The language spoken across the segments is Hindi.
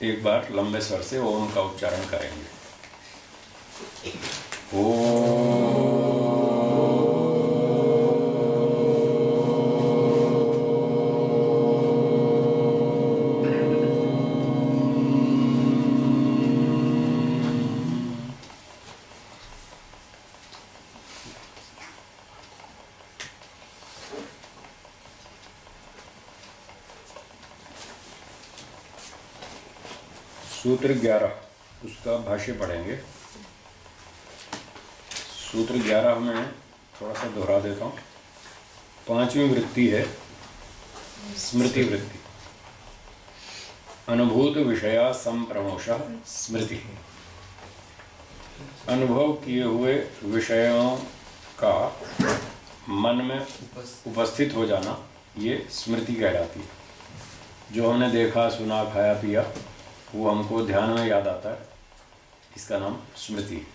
एक बार लंबे स्वर से ओम का उच्चारण करेंगे। ओम। सूत्र 11 उसका भाष्य पढ़ेंगे। सूत्र 11 में थोड़ा सा दोहरा देता हूँ। 5वीं वृत्ति है स्मृति वृत्ति। अनुभूत विषया संप्रमोषः स्मृति। अनुभव किए हुए विषयों का मन में उपस्थित हो जाना, ये स्मृति कहलाती है। जो हमने देखा, सुना, खाया, पिया, वो हमको ध्यान में याद आता है, इसका नाम स्मृति है।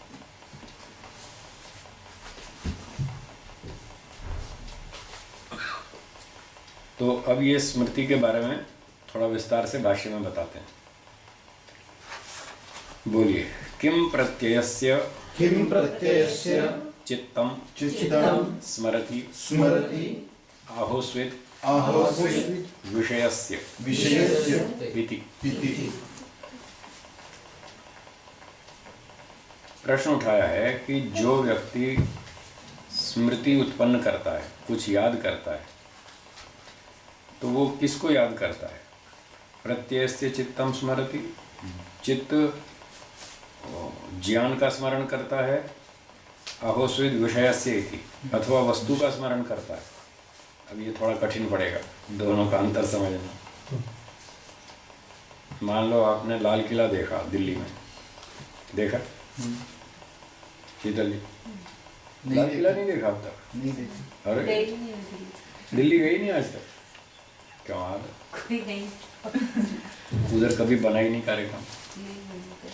तो अब ये स्मृति के बारे में थोड़ा विस्तार से भाष्य में बताते हैं। बोलिए। किम प्रत्ययस्य चित्तम स्मरति आहोस्वित विषयस्य इति। प्रश्न उठाया है कि जो व्यक्ति स्मृति उत्पन्न करता है, कुछ याद करता है, तो वो किसको याद करता है? प्रत्ययस्य चित्तम स्मरति, चित्त ज्ञान का स्मरण करता है। अहोस्विद विषयस्य इति, अथवा वस्तु का स्मरण करता है। अब ये थोड़ा कठिन पड़ेगा दोनों का अंतर समझना। मान लो आपने लाल किला देखा दिल्ली में, देखा शीतल जी? लाल किला नहीं देखा अब तक? नहीं देखा। अरे दिल्ली गई नहीं आज तक? क्यों? उधर कभी बना ही नहीं कार्यक्रम।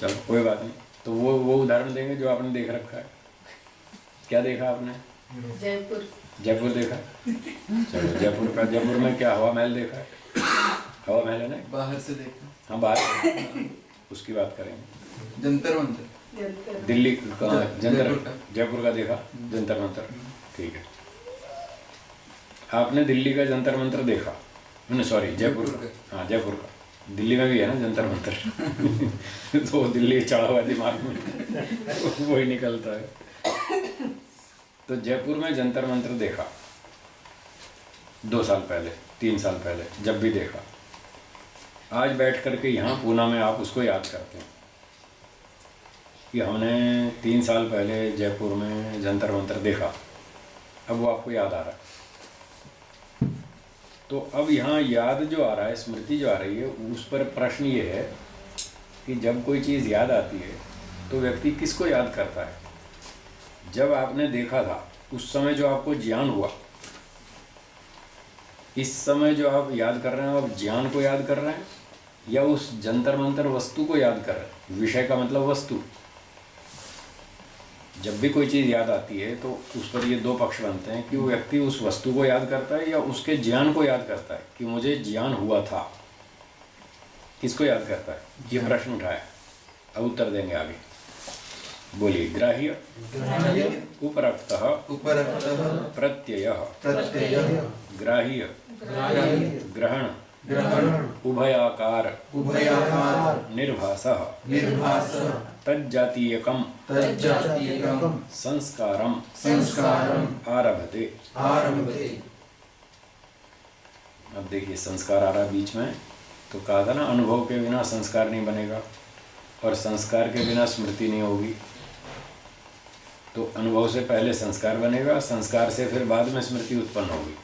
चलो कोई बात नहीं। तो वो उदाहरण देंगे जो आपने देख रखा है। क्या देखा आपने? जयपुर। जयपुर देखा? चलो जयपुर में क्या हवा महल देखा है? हवा महल है ना? बाहर से देखा। हाँ बाहर, उसकी बात करेंगे। जंतर मंतर दिल्ली कहाँ? जयपुर का देखा? जंतर मंतर, ठीक है। आपने दिल्ली का जंतर मंतर देखा? नहीं सॉरी, जयपुर का। हाँ जयपुर का। दिल्ली में भी है ना जंतर मंतर। तो दिल्ली चढ़ा हुआ दिमाग में वही निकलता है। तो जयपुर में जंतर मंतर देखा 2 साल पहले, 3 साल पहले, जब भी देखा। आज बैठ करके यहाँ पूना में आप उसको याद करते हैं कि हमने 3 साल पहले जयपुर में जंतर मंतर देखा। अब वो आपको याद आ रहा है। तो अब यहाँ याद जो आ रहा है, स्मृति जो आ रही है, उस पर प्रश्न ये है कि जब कोई चीज़ याद आती है तो व्यक्ति किसको याद करता है? जब आपने देखा था उस समय जो आपको ज्ञान हुआ, इस समय जो आप याद कर रहे हैं, आप ज्ञान को याद कर रहे हैं या उस जंतर मंतर वस्तु को याद कर रहे हैं? विषय का मतलब वस्तु। जब भी कोई चीज़ याद आती है तो उस पर ये 2 पक्ष बनते हैं कि वो व्यक्ति उस वस्तु को याद करता है या उसके ज्ञान को याद करता है कि मुझे ज्ञान हुआ था। किसको याद करता है? ये प्रश्न उठाया। अब उत्तर देंगे आगे। बोलिए। ग्राह्य उपरक्तः प्रत्ययः ग्राह्य ग्रहण उभयाकार निर्भासः तज्जातीयकम् संस्कारम् आरभते। अब देखिए, संस्कार आ रहा बीच में, तो कहा था ना अनुभव के बिना संस्कार नहीं बनेगा और संस्कार के बिना स्मृति नहीं होगी। तो अनुभव से पहले संस्कार बनेगा, संस्कार से फिर बाद में स्मृति उत्पन्न होगी।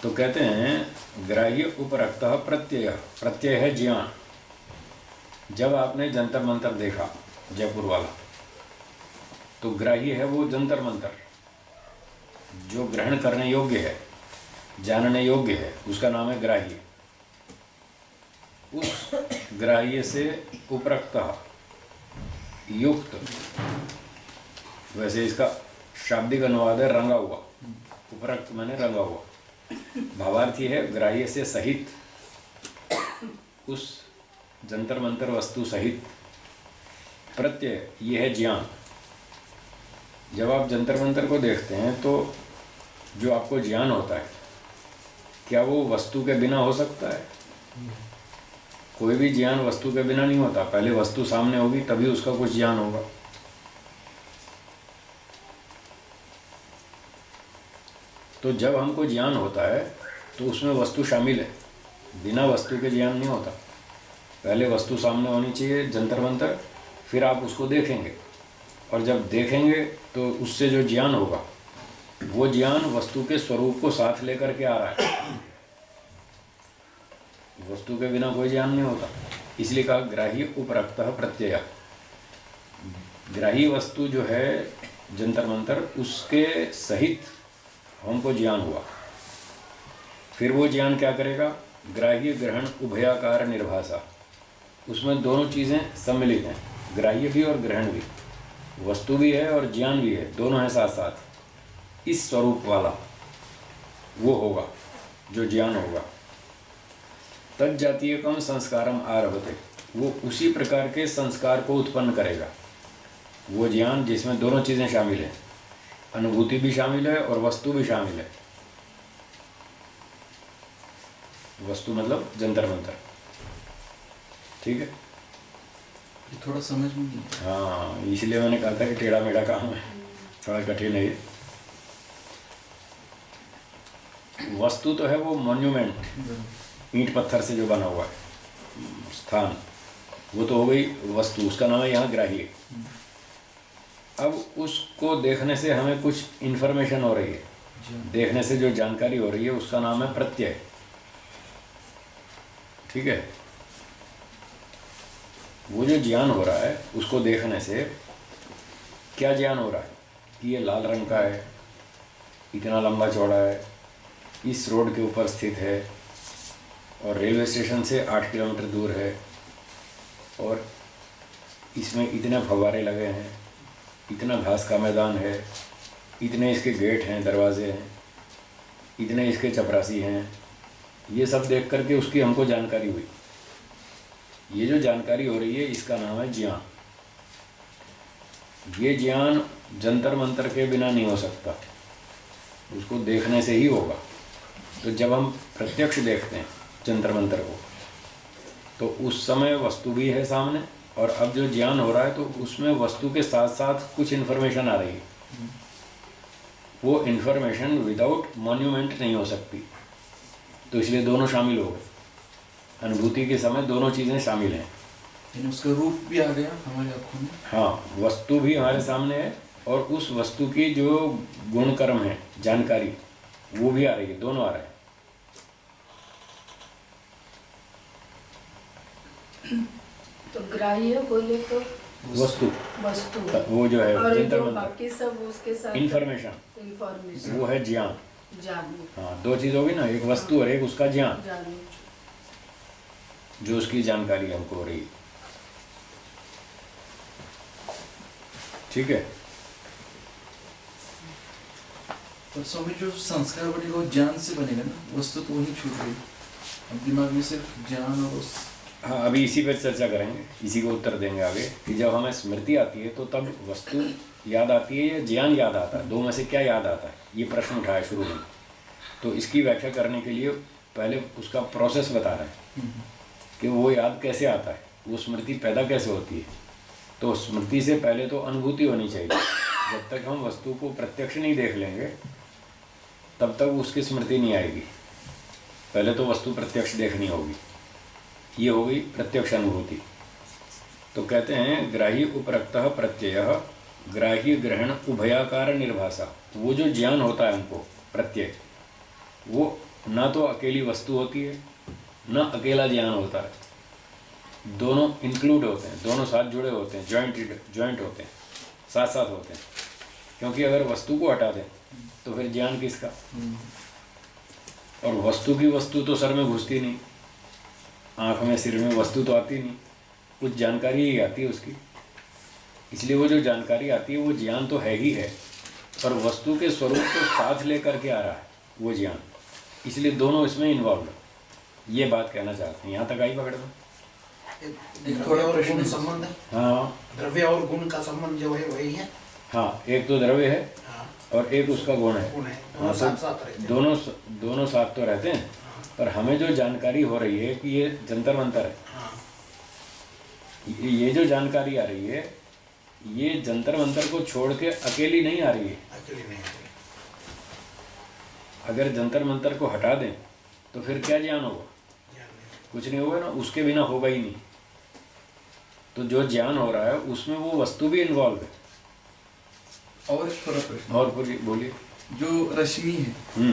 तो कहते हैं ग्राह्य उपरक्तः प्रत्यय। प्रत्यय है ज्ञान। जब आपने जंतर मंतर देखा जयपुर वाला, तो ग्राह्य है वो जंतर मंतर जो ग्रहण करने योग्य है, जानने योग्य है, उसका नाम है ग्राह्य। उस ग्राह्य से उपरक्तः युक्त, वैसे इसका शाब्दिक अनुवाद है रंगा हुआ। उपरक्त माने रंगा हुआ। भावार्थी है ग्राह्य से सहित उस जंतर मंतर वस्तु सहित प्रत्यय, ये है ज्ञान। जब आप जंतर मंतर को देखते हैं तो जो आपको ज्ञान होता है, क्या वो वस्तु के बिना हो सकता है? कोई भी ज्ञान वस्तु के बिना नहीं होता। पहले वस्तु सामने होगी तभी उसका कुछ ज्ञान होगा। तो जब हमको ज्ञान होता है तो उसमें वस्तु शामिल है, बिना वस्तु के ज्ञान नहीं होता। पहले वस्तु सामने होनी चाहिए, जंतर मंतर, फिर आप उसको देखेंगे, और जब देखेंगे तो उससे जो ज्ञान होगा वो ज्ञान वस्तु के स्वरूप को साथ लेकर के आ रहा है। वस्तु के बिना कोई ज्ञान नहीं होता। इसलिए कहा ग्राह्य उपरक्तः प्रत्यय। ग्राही वस्तु जो है जंतर मंतर, उसके सहित हमको ज्ञान हुआ। फिर वो ज्ञान क्या करेगा? ग्राह्य ग्रहण उभयाकार निर्भाषा। उसमें दोनों चीज़ें सम्मिलित हैं, ग्राह्य भी और ग्रहण भी, वस्तु भी है और ज्ञान भी है, दोनों हैं साथ साथ। इस स्वरूप वाला वो होगा जो ज्ञान होगा। तद जातीय कम संस्कारम आरभते, वो उसी प्रकार के संस्कार को उत्पन्न करेगा। वो ज्ञान जिसमें दोनों चीज़ें शामिल हैं, अनुभूति भी शामिल है और वस्तु भी शामिल है। वस्तु मतलब जंतर मंतर, ठीक है? ये थोड़ा समझ में नहीं। हाँ, इसलिए मैंने कहा था कि टेढ़ा मेढ़ा काम है, थोड़ा कठिन है ये। वस्तु तो है वो मॉन्यूमेंट, ईंट पत्थर से जो बना हुआ है स्थान, वो तो हो गई वस्तु, उसका नाम है यहाँ ग्राह्य। अब उसको देखने से हमें कुछ इन्फॉर्मेशन हो रही है, देखने से जो जानकारी हो रही है उसका नाम है प्रत्यय, ठीक है? वो जो ज्ञान हो रहा है उसको देखने से क्या ज्ञान हो रहा है कि ये लाल रंग का है, इतना लंबा चौड़ा है, इस रोड के ऊपर स्थित है और रेलवे स्टेशन से 8 किलोमीटर दूर है, और इसमें इतने फव्वारे लगे हैं, इतना घास का मैदान है, इतने इसके गेट हैं, दरवाजे हैं, इतने इसके चपरासी हैं। ये सब देख करके उसकी हमको जानकारी हुई। ये जो जानकारी हो रही है इसका नाम है ज्ञान। ये ज्ञान जंतर मंतर के बिना नहीं हो सकता, उसको देखने से ही होगा। तो जब हम प्रत्यक्ष देखते हैं जंतर मंतर को, तो उस समय वस्तु भी है सामने, और अब जो ज्ञान हो रहा है तो उसमें वस्तु के साथ साथ कुछ इन्फॉर्मेशन आ रही है। वो इन्फॉर्मेशन विदाउट मॉन्यूमेंट नहीं हो सकती, तो इसलिए दोनों शामिल हो गए। अनुभूति के समय दोनों चीज़ें शामिल हैं। यानी उसका रूप भी आ गया हमारी आँखों में। हाँ, वस्तु भी हमारे सामने है और उस वस्तु की जो गुण कर्म है, जानकारी, वो भी आ रही है, दोनों आ रहे हैं। तो ग्राह्य बोले तो वस्तु वो जो है और जंतर जो मंतर, बाकी सब उसके साथ इन्फॉर्मेशन, वो है ज्ञान। ज्ञान। हाँ, दो चीज़ होगी ना, एक वस्तु और एक उसका ज्ञान, जो उसकी जानकारी हमको हो रही है, ठीक है? पर स्वामी जो संस्कार बनेगा वो ज्ञान से बनेगा ना, वस्तु तो वही छूट गई। अब दिमाग में सिर्फ ज्ञान और उस। हाँ, अभी इसी पर चर्चा करेंगे, इसी को उत्तर देंगे आगे कि जब हमें स्मृति आती है तो तब वस्तु याद आती है या ज्ञान याद आता है, दो में से क्या याद आता है, ये प्रश्न उठाया शुरू में। तो इसकी व्याख्या करने के लिए पहले उसका प्रोसेस बता रहे हैं कि वो याद कैसे आता है, वो स्मृति पैदा कैसे होती है। तो स्मृति से पहले तो अनुभूति होनी चाहिए। जब तक हम वस्तु को प्रत्यक्ष नहीं देख लेंगे तब तक उसकी स्मृति नहीं आएगी। पहले तो वस्तु प्रत्यक्ष देखनी होगी, ये होगी प्रत्यक्ष अनुभूति। तो कहते हैं ग्राह्य उपरक्तः प्रत्ययः ग्राह्य ग्रहण उभयाकार निर्भाषा। वो जो ज्ञान होता है हमको प्रत्यय, वो ना तो अकेली वस्तु होती है ना अकेला ज्ञान होता है, दोनों इंक्लूड होते हैं, दोनों साथ जुड़े होते हैं, जॉइंट होते हैं, साथ साथ होते हैं। क्योंकि अगर वस्तु को हटा दें तो फिर ज्ञान किसका? और वस्तु की वस्तु तो सर में घुसती नहीं, आँख में सिर में वस्तु तो आती नहीं, कुछ जानकारी ही आती है उसकी। इसलिए वो जो जानकारी आती है वो ज्ञान तो है ही है, पर वस्तु के स्वरूप को साथ लेकर के आ रहा है वो ज्ञान। इसलिए दोनों इसमें इन्वॉल्व है, ये बात कहना चाहते हैं। यहाँ तक आई पकड़ में? एक थोड़ा और प्रश्न गुण है। संबंध है, हाँ द्रव्य और गुण का संबंध जो है वही है। हाँ, एक तो द्रव्य है हाँ, और एक उसका गुण है। गुण है, हाँ, दोनों तो साथ साथ रहते हैं। दोनों साथ तो रहते हैं, पर हमें जो जानकारी हो रही है कि ये जंतर मंतर है, हाँ, ये जो जानकारी आ रही है, ये जंतर मंतर को छोड़ के अकेली नहीं आ रही है। अकेले नहीं आते। अगर जंतर मंतर को हटा दें तो फिर क्या ज्ञान होगा? ज्ञान नहीं। कुछ नहीं होगा ना, उसके बिना होगा ही नहीं। तो जो ज्ञान हो रहा है उसमें वो वस्तु भी इन्वॉल्व है। और एक थोड़ा प्रश्न, और बोलिए। जो रश्मि है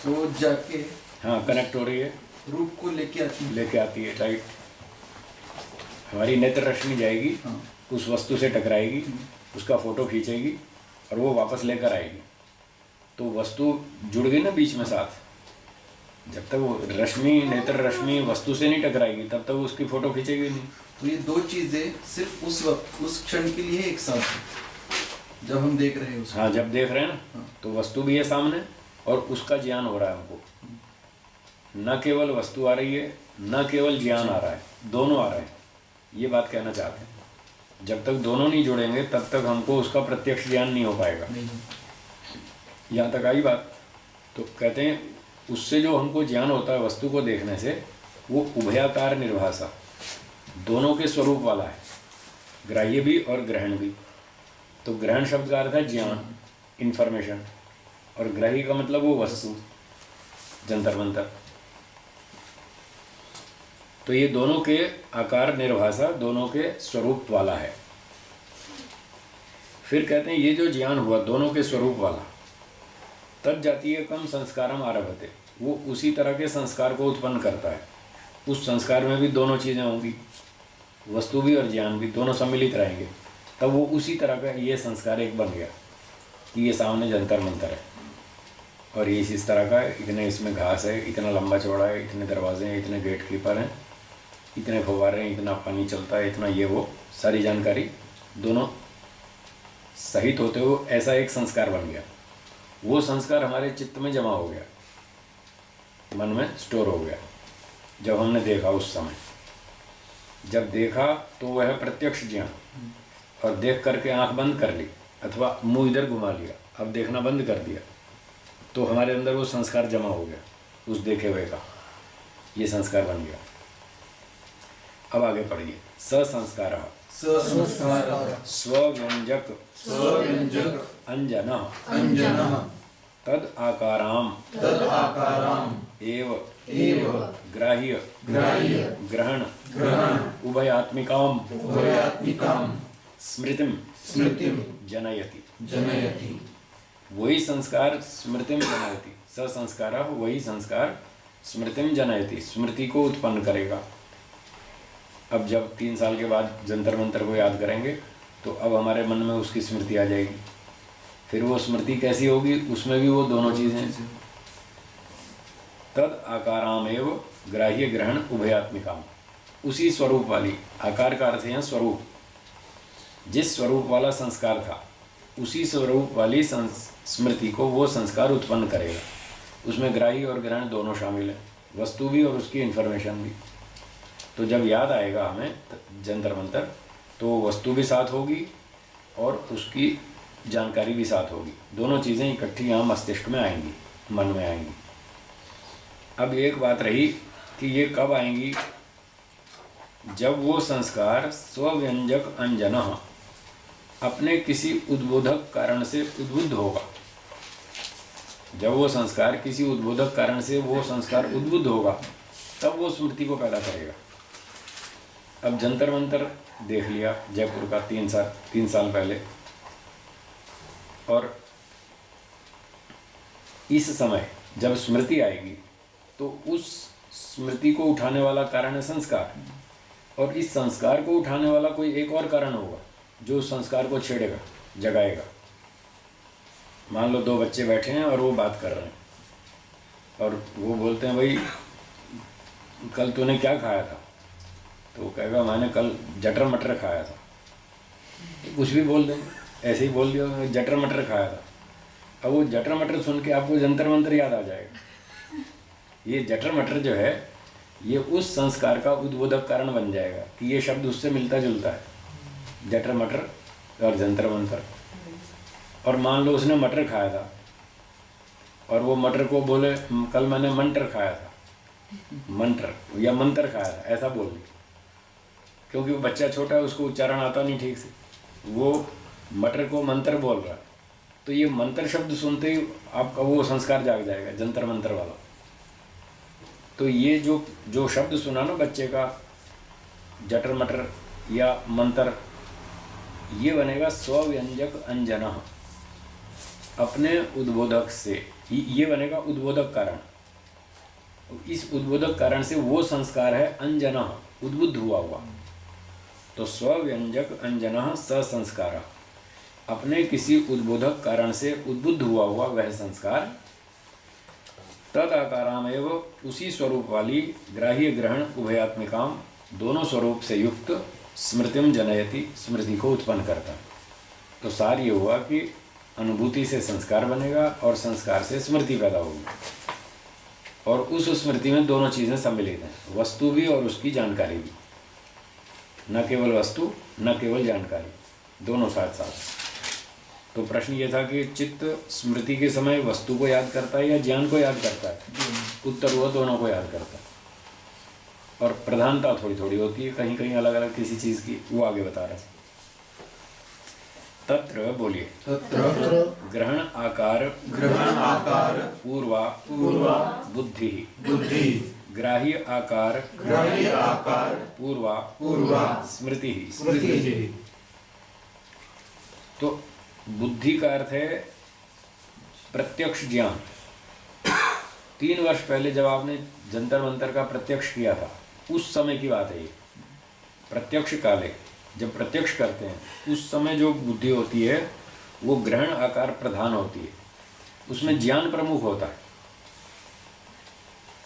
वो जाके हाँ, कनेक्ट हो रही है, रूप को लेके आती है। लेके आती है, राइट। हमारी नेत्र रश्मि जाएगी, हाँ। उस वस्तु से टकराएगी, उसका फोटो खींचेगी और वो वापस लेकर आएगी। तो वस्तु जुड़ गई ना बीच में साथ। जब तक वो रश्मि, नेत्र रश्मि वस्तु से नहीं टकराएगी तब तक उसकी फोटो खींचेगी नहीं। तो ये दो चीजें सिर्फ उस वक्त, उस क्षण के लिए एक साथ है जब हम देख रहे हैं उसको। हाँ, जब देख रहे हैं ना, हाँ। तो वस्तु भी है सामने और उसका ज्ञान हो रहा है हमको। न केवल वस्तु आ रही है, न केवल ज्ञान आ रहा है, दोनों आ रहे हैं। ये बात कहना चाहते हैं। जब तक दोनों नहीं जुड़ेंगे तब तक हमको उसका प्रत्यक्ष ज्ञान नहीं हो पाएगा। नहीं, यहाँ तक आई बात। तो कहते हैं उससे जो हमको ज्ञान होता है वस्तु को देखने से, वो उभयाकार निर्भाषा, दोनों के स्वरूप वाला है, ग्राह्य भी और ग्रहण भी। तो ग्रहण शब्द का अर्थ है ज्ञान, इंफॉर्मेशन, और ग्राह्य का मतलब वो वस्तु, जंतर मंतर। तो ये दोनों के आकार निर्भाषा, दोनों के स्वरूप वाला है। फिर कहते हैं ये जो ज्ञान हुआ दोनों के स्वरूप वाला, तद जातीय कम संस्कारम आरभते, वो उसी तरह के संस्कार को उत्पन्न करता है। उस संस्कार में भी दोनों चीज़ें होंगी, वस्तु भी और ज्ञान भी, दोनों सम्मिलित रहेंगे। तब वो उसी तरह का ये संस्कार एक बन गया कि ये सामने जंतर मंतर है और ये इस तरह का है, इतने इसमें घास है, इतना लंबा चौड़ा है, इतने दरवाजे हैं, इतने गेट कीपर हैं, इतने फव्वारे हैं, इतना पानी चलता है, इतना ये वो, सारी जानकारी दोनों सहित होते हुए ऐसा एक संस्कार बन गया। वो संस्कार हमारे चित्त में जमा हो गया, मन में स्टोर हो गया। जब हमने देखा, उस समय जब देखा तो वह प्रत्यक्ष ज्ञान, और देख करके आंख बंद कर ली अथवा मुंह इधर घुमा लिया, अब देखना बंद कर दिया, तो हमारे अंदर वो संस्कार जमा हो गया, उस देखे हुए का ये संस्कार बन गया। अब आगे पढ़िए। ससंस्कार संस्कार स्वव्यंजक स्वव्यंजक अंजनः अंजनः तद आकाराम तद आकाराम एव एव ग्राह्य ग्राह्य ग्रहण ग्रहण उभयात्मिकाम उभयात्मिकाम स्मृतिम स्मृतिम जनयति। जनयति। वही संस्कार स्मृतिम जनयति, ससंस्कार वही संस्कार स्मृतिम जनयति, स्मृति को उत्पन्न करेगा। अब जब 3 साल के बाद जंतर मंतर को याद करेंगे तो अब हमारे मन में उसकी स्मृति आ जाएगी। फिर वो स्मृति कैसी होगी, उसमें भी वो दोनों चीज़ें, तद आकाराम एव ग्राह्य ग्रहण उभयात्मिकाम, उसी स्वरूप वाली, आकार का अर्थ है स्वरूप, जिस स्वरूप वाला संस्कार था उसी स्वरूप वाली स्मृति को वो संस्कार उत्पन्न करेगा। उसमें ग्राह्य और ग्रहण दोनों शामिल हैं, वस्तु भी और उसकी इन्फॉर्मेशन भी। तो जब याद आएगा हमें जंतर मंतर, तो वस्तु भी साथ होगी और उसकी जानकारी भी साथ होगी, दोनों चीज़ें इकट्ठी यहाँ मस्तिष्क में आएंगी, मन में आएंगी। अब एक बात रही कि ये कब आएंगी, जब वो संस्कार स्वव्यंजक अंजनः अपने किसी उद्बोधक कारण से उद्बुद्ध होगा। जब वो संस्कार किसी उद्बोधक कारण से वो संस्कार उद्बुद्ध होगा, तब वो स्मृति को पैदा करेगा। अब जंतर मंतर देख लिया जयपुर का 3 साल पहले, और इस समय जब स्मृति आएगी तो उस स्मृति को उठाने वाला कारण है संस्कार, और इस संस्कार को उठाने वाला कोई एक और कारण होगा जो उस संस्कार को छेड़ेगा, जगाएगा। मान लो 2 बच्चे बैठे हैं और वो बात कर रहे हैं, और वो बोलते हैं भाई कल तूने क्या खाया था, तो वो कहेगा मैंने कल जटर मटर खाया था। तो कुछ भी बोल देंगे, ऐसे ही बोल दिया जटर मटर खाया था। अब वो जटर मटर सुन के आपको जंतर मंतर याद आ जाएगा। ये जटर मटर जो है ये उस संस्कार का उद्बोधक कारण बन जाएगा कि ये शब्द उससे मिलता जुलता है, जटर मटर और जंतर मंतर। और मान लो उसने मटर खाया था और वो मटर को बोले कल मैंने मंटर खाया था, मंटर या मंतर खाया था, ऐसा बोल दे, क्योंकि वो बच्चा छोटा है, उसको उच्चारण आता नहीं ठीक से, वो मटर को मंतर बोल रहा है, तो ये मंत्र शब्द सुनते ही आपका वो संस्कार जाग जाएगा, जंतर मंतर वाला। तो ये जो शब्द सुना ना बच्चे का, जटर मटर या मंत्र, ये बनेगा स्वव्यंजक अंजना, अपने उद्बोधक से, ये बनेगा उद्बोधक कारण। इस उद्बोधक कारण से वो संस्कार है अंजना, उद्बुद्ध हुआ। तो स्वव्यंजक अंजना ससंस्कार, अपने किसी उद्बोधक कारण से उद्बुद्ध हुआ वह संस्कार, तद आकारामेव, उसी स्वरूप वाली, ग्राह्य ग्रहण उभयात्मिकाम, दोनों स्वरूप से युक्त, स्मृतिम जनयति, स्मृति को उत्पन्न करता। तो सार ये हुआ कि अनुभूति से संस्कार बनेगा और संस्कार से स्मृति पैदा होगी, और उस स्मृति में दोनों चीज़ें सम्मिलित हैं, वस्तु भी और उसकी जानकारी भी, न केवल वस्तु न केवल जानकारी, दोनों साथ साथ। तो प्रश्न ये था कि चित्त स्मृति के समय वस्तु को याद करता है या ज्ञान को याद करता है? उत्तर हुआ दोनों को याद करता है, और प्रधानता थोड़ी थोड़ी होती है, कहीं कहीं अलग अलग किसी चीज़ की, वो आगे बता रहे हैं। तत्र बोलिए, तत्र ग्रहण आकार पूर्वा बुद्धि, ग्राह्य आकार पूर्वा स्मृति। तो बुद्धि का अर्थ है प्रत्यक्ष ज्ञान। 3 वर्ष पहले जब आपने जंतर मंतर का प्रत्यक्ष किया था, उस समय की बात है ये। प्रत्यक्ष काले जब प्रत्यक्ष करते हैं उस समय जो बुद्धि होती है वो ग्रहण आकार प्रधान होती है, उसमें ज्ञान प्रमुख होता है।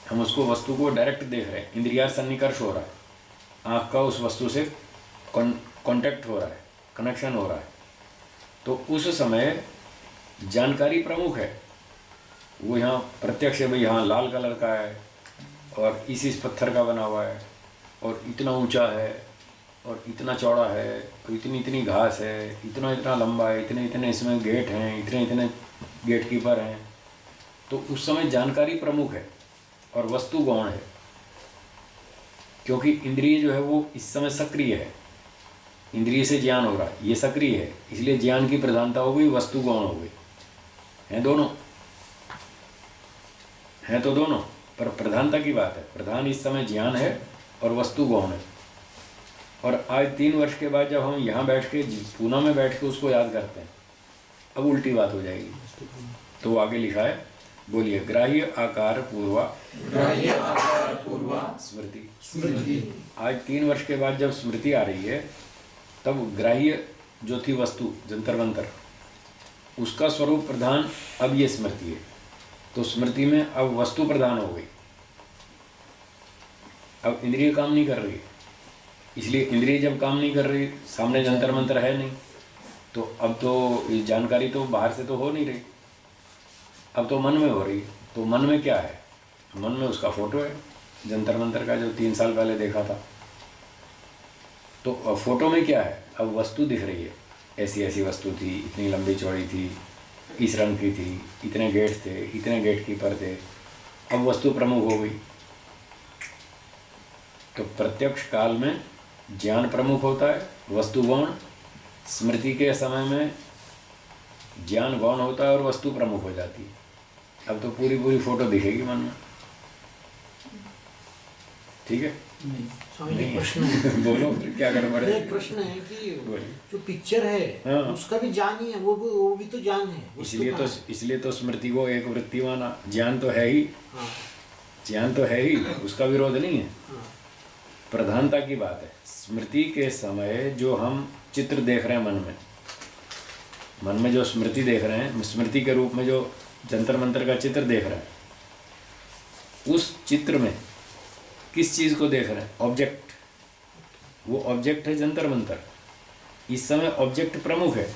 हम उसको वस्तु को डायरेक्ट देख रहे हैं, इंद्रिया सन्निकर्ष हो रहा है, आँख का उस वस्तु से कांटेक्ट हो रहा है, कनेक्शन हो रहा है, तो उस समय जानकारी प्रमुख है। वो यहाँ प्रत्यक्ष है, भाई यहाँ लाल कलर का है और इस पत्थर का बना हुआ है और इतना ऊंचा है और इतना चौड़ा है और इतनी इतनी घास है, इतना इतना लंबा है, इतने इतने इसमें गेट हैं, इतने इतने गेट कीपर हैं। तो उस समय जानकारी प्रमुख है और वस्तु गौण है, क्योंकि इंद्रिय जो है वो इस समय सक्रिय है, इंद्रिय से ज्ञान हो रहा है, ये सक्रिय है, इसलिए ज्ञान की प्रधानता हो गई, वस्तु गौण हो गई। हैं दोनों, हैं तो दोनों, पर प्रधानता की बात है। प्रधान इस समय ज्ञान है और वस्तु गौण है। और आज 3 वर्ष के बाद जब हम यहाँ बैठ के पूना में बैठ के उसको याद करते हैं, अब उल्टी बात हो जाएगी। तो आगे लिखा है, बोलिए, ग्राह्य आकार पूर्वा स्मृति। आज 3 वर्ष के बाद जब स्मृति आ रही है, तब ग्राह्य जो थी वस्तु जंतर मंतर, उसका स्वरूप प्रधान, अब ये स्मृति है। तो स्मृति में अब वस्तु प्रधान हो गई, अब इंद्रिय काम नहीं कर रही, इसलिए इंद्रिय जब काम नहीं कर रही, सामने जंतर मंतर है नहीं, तो अब तो ये जानकारी तो बाहर से तो हो नहीं रही, अब तो मन में हो रही है। तो मन में क्या है? मन में उसका फोटो है जंतर मंतर का, जो 3 साल पहले देखा था। तो फोटो में क्या है? अब वस्तु दिख रही है, ऐसी ऐसी वस्तु थी, इतनी लंबी चौड़ी थी, इस रंग की थी, इतने गेट थे, इतने गेट कीपर थे, अब वस्तु प्रमुख हो गई। तो प्रत्यक्ष काल में ज्ञान प्रमुख होता है, वस्तु गौण। स्मृति के समय में ज्ञान गौण होता है और वस्तु प्रमुख हो जाती है। अब तो पूरी पूरी फोटो दिखेगी मन में, ठीक है? स्वामी जी, प्रश्न है। बोलो फिर क्या गड़बड़ है? एक प्रश्न है कि बोलिए। जो पिक्चर है हाँ। उसका भी ज्ञान ही है, वो भी तो ज्ञान है। वस्तु कहाँ है? इसलिए तो स्मृति को एक वृत्ति माना। ज्ञान तो है ही, हाँ, ज्ञान तो है ही, उसका विरोध नहीं है, हाँ, प्रधानता की बात है। स्मृति के समय जो हम चित्र देख रहे हैं मन में जो स्मृति देख रहे हैं, स्मृति के रूप में जो जंतर मंतर का चित्र देख रहे हैं, उस चित्र में किस चीज़ को देख रहे हैं? ऑब्जेक्ट। वो ऑब्जेक्ट है जंतर मंतर। इस समय ऑब्जेक्ट प्रमुख है,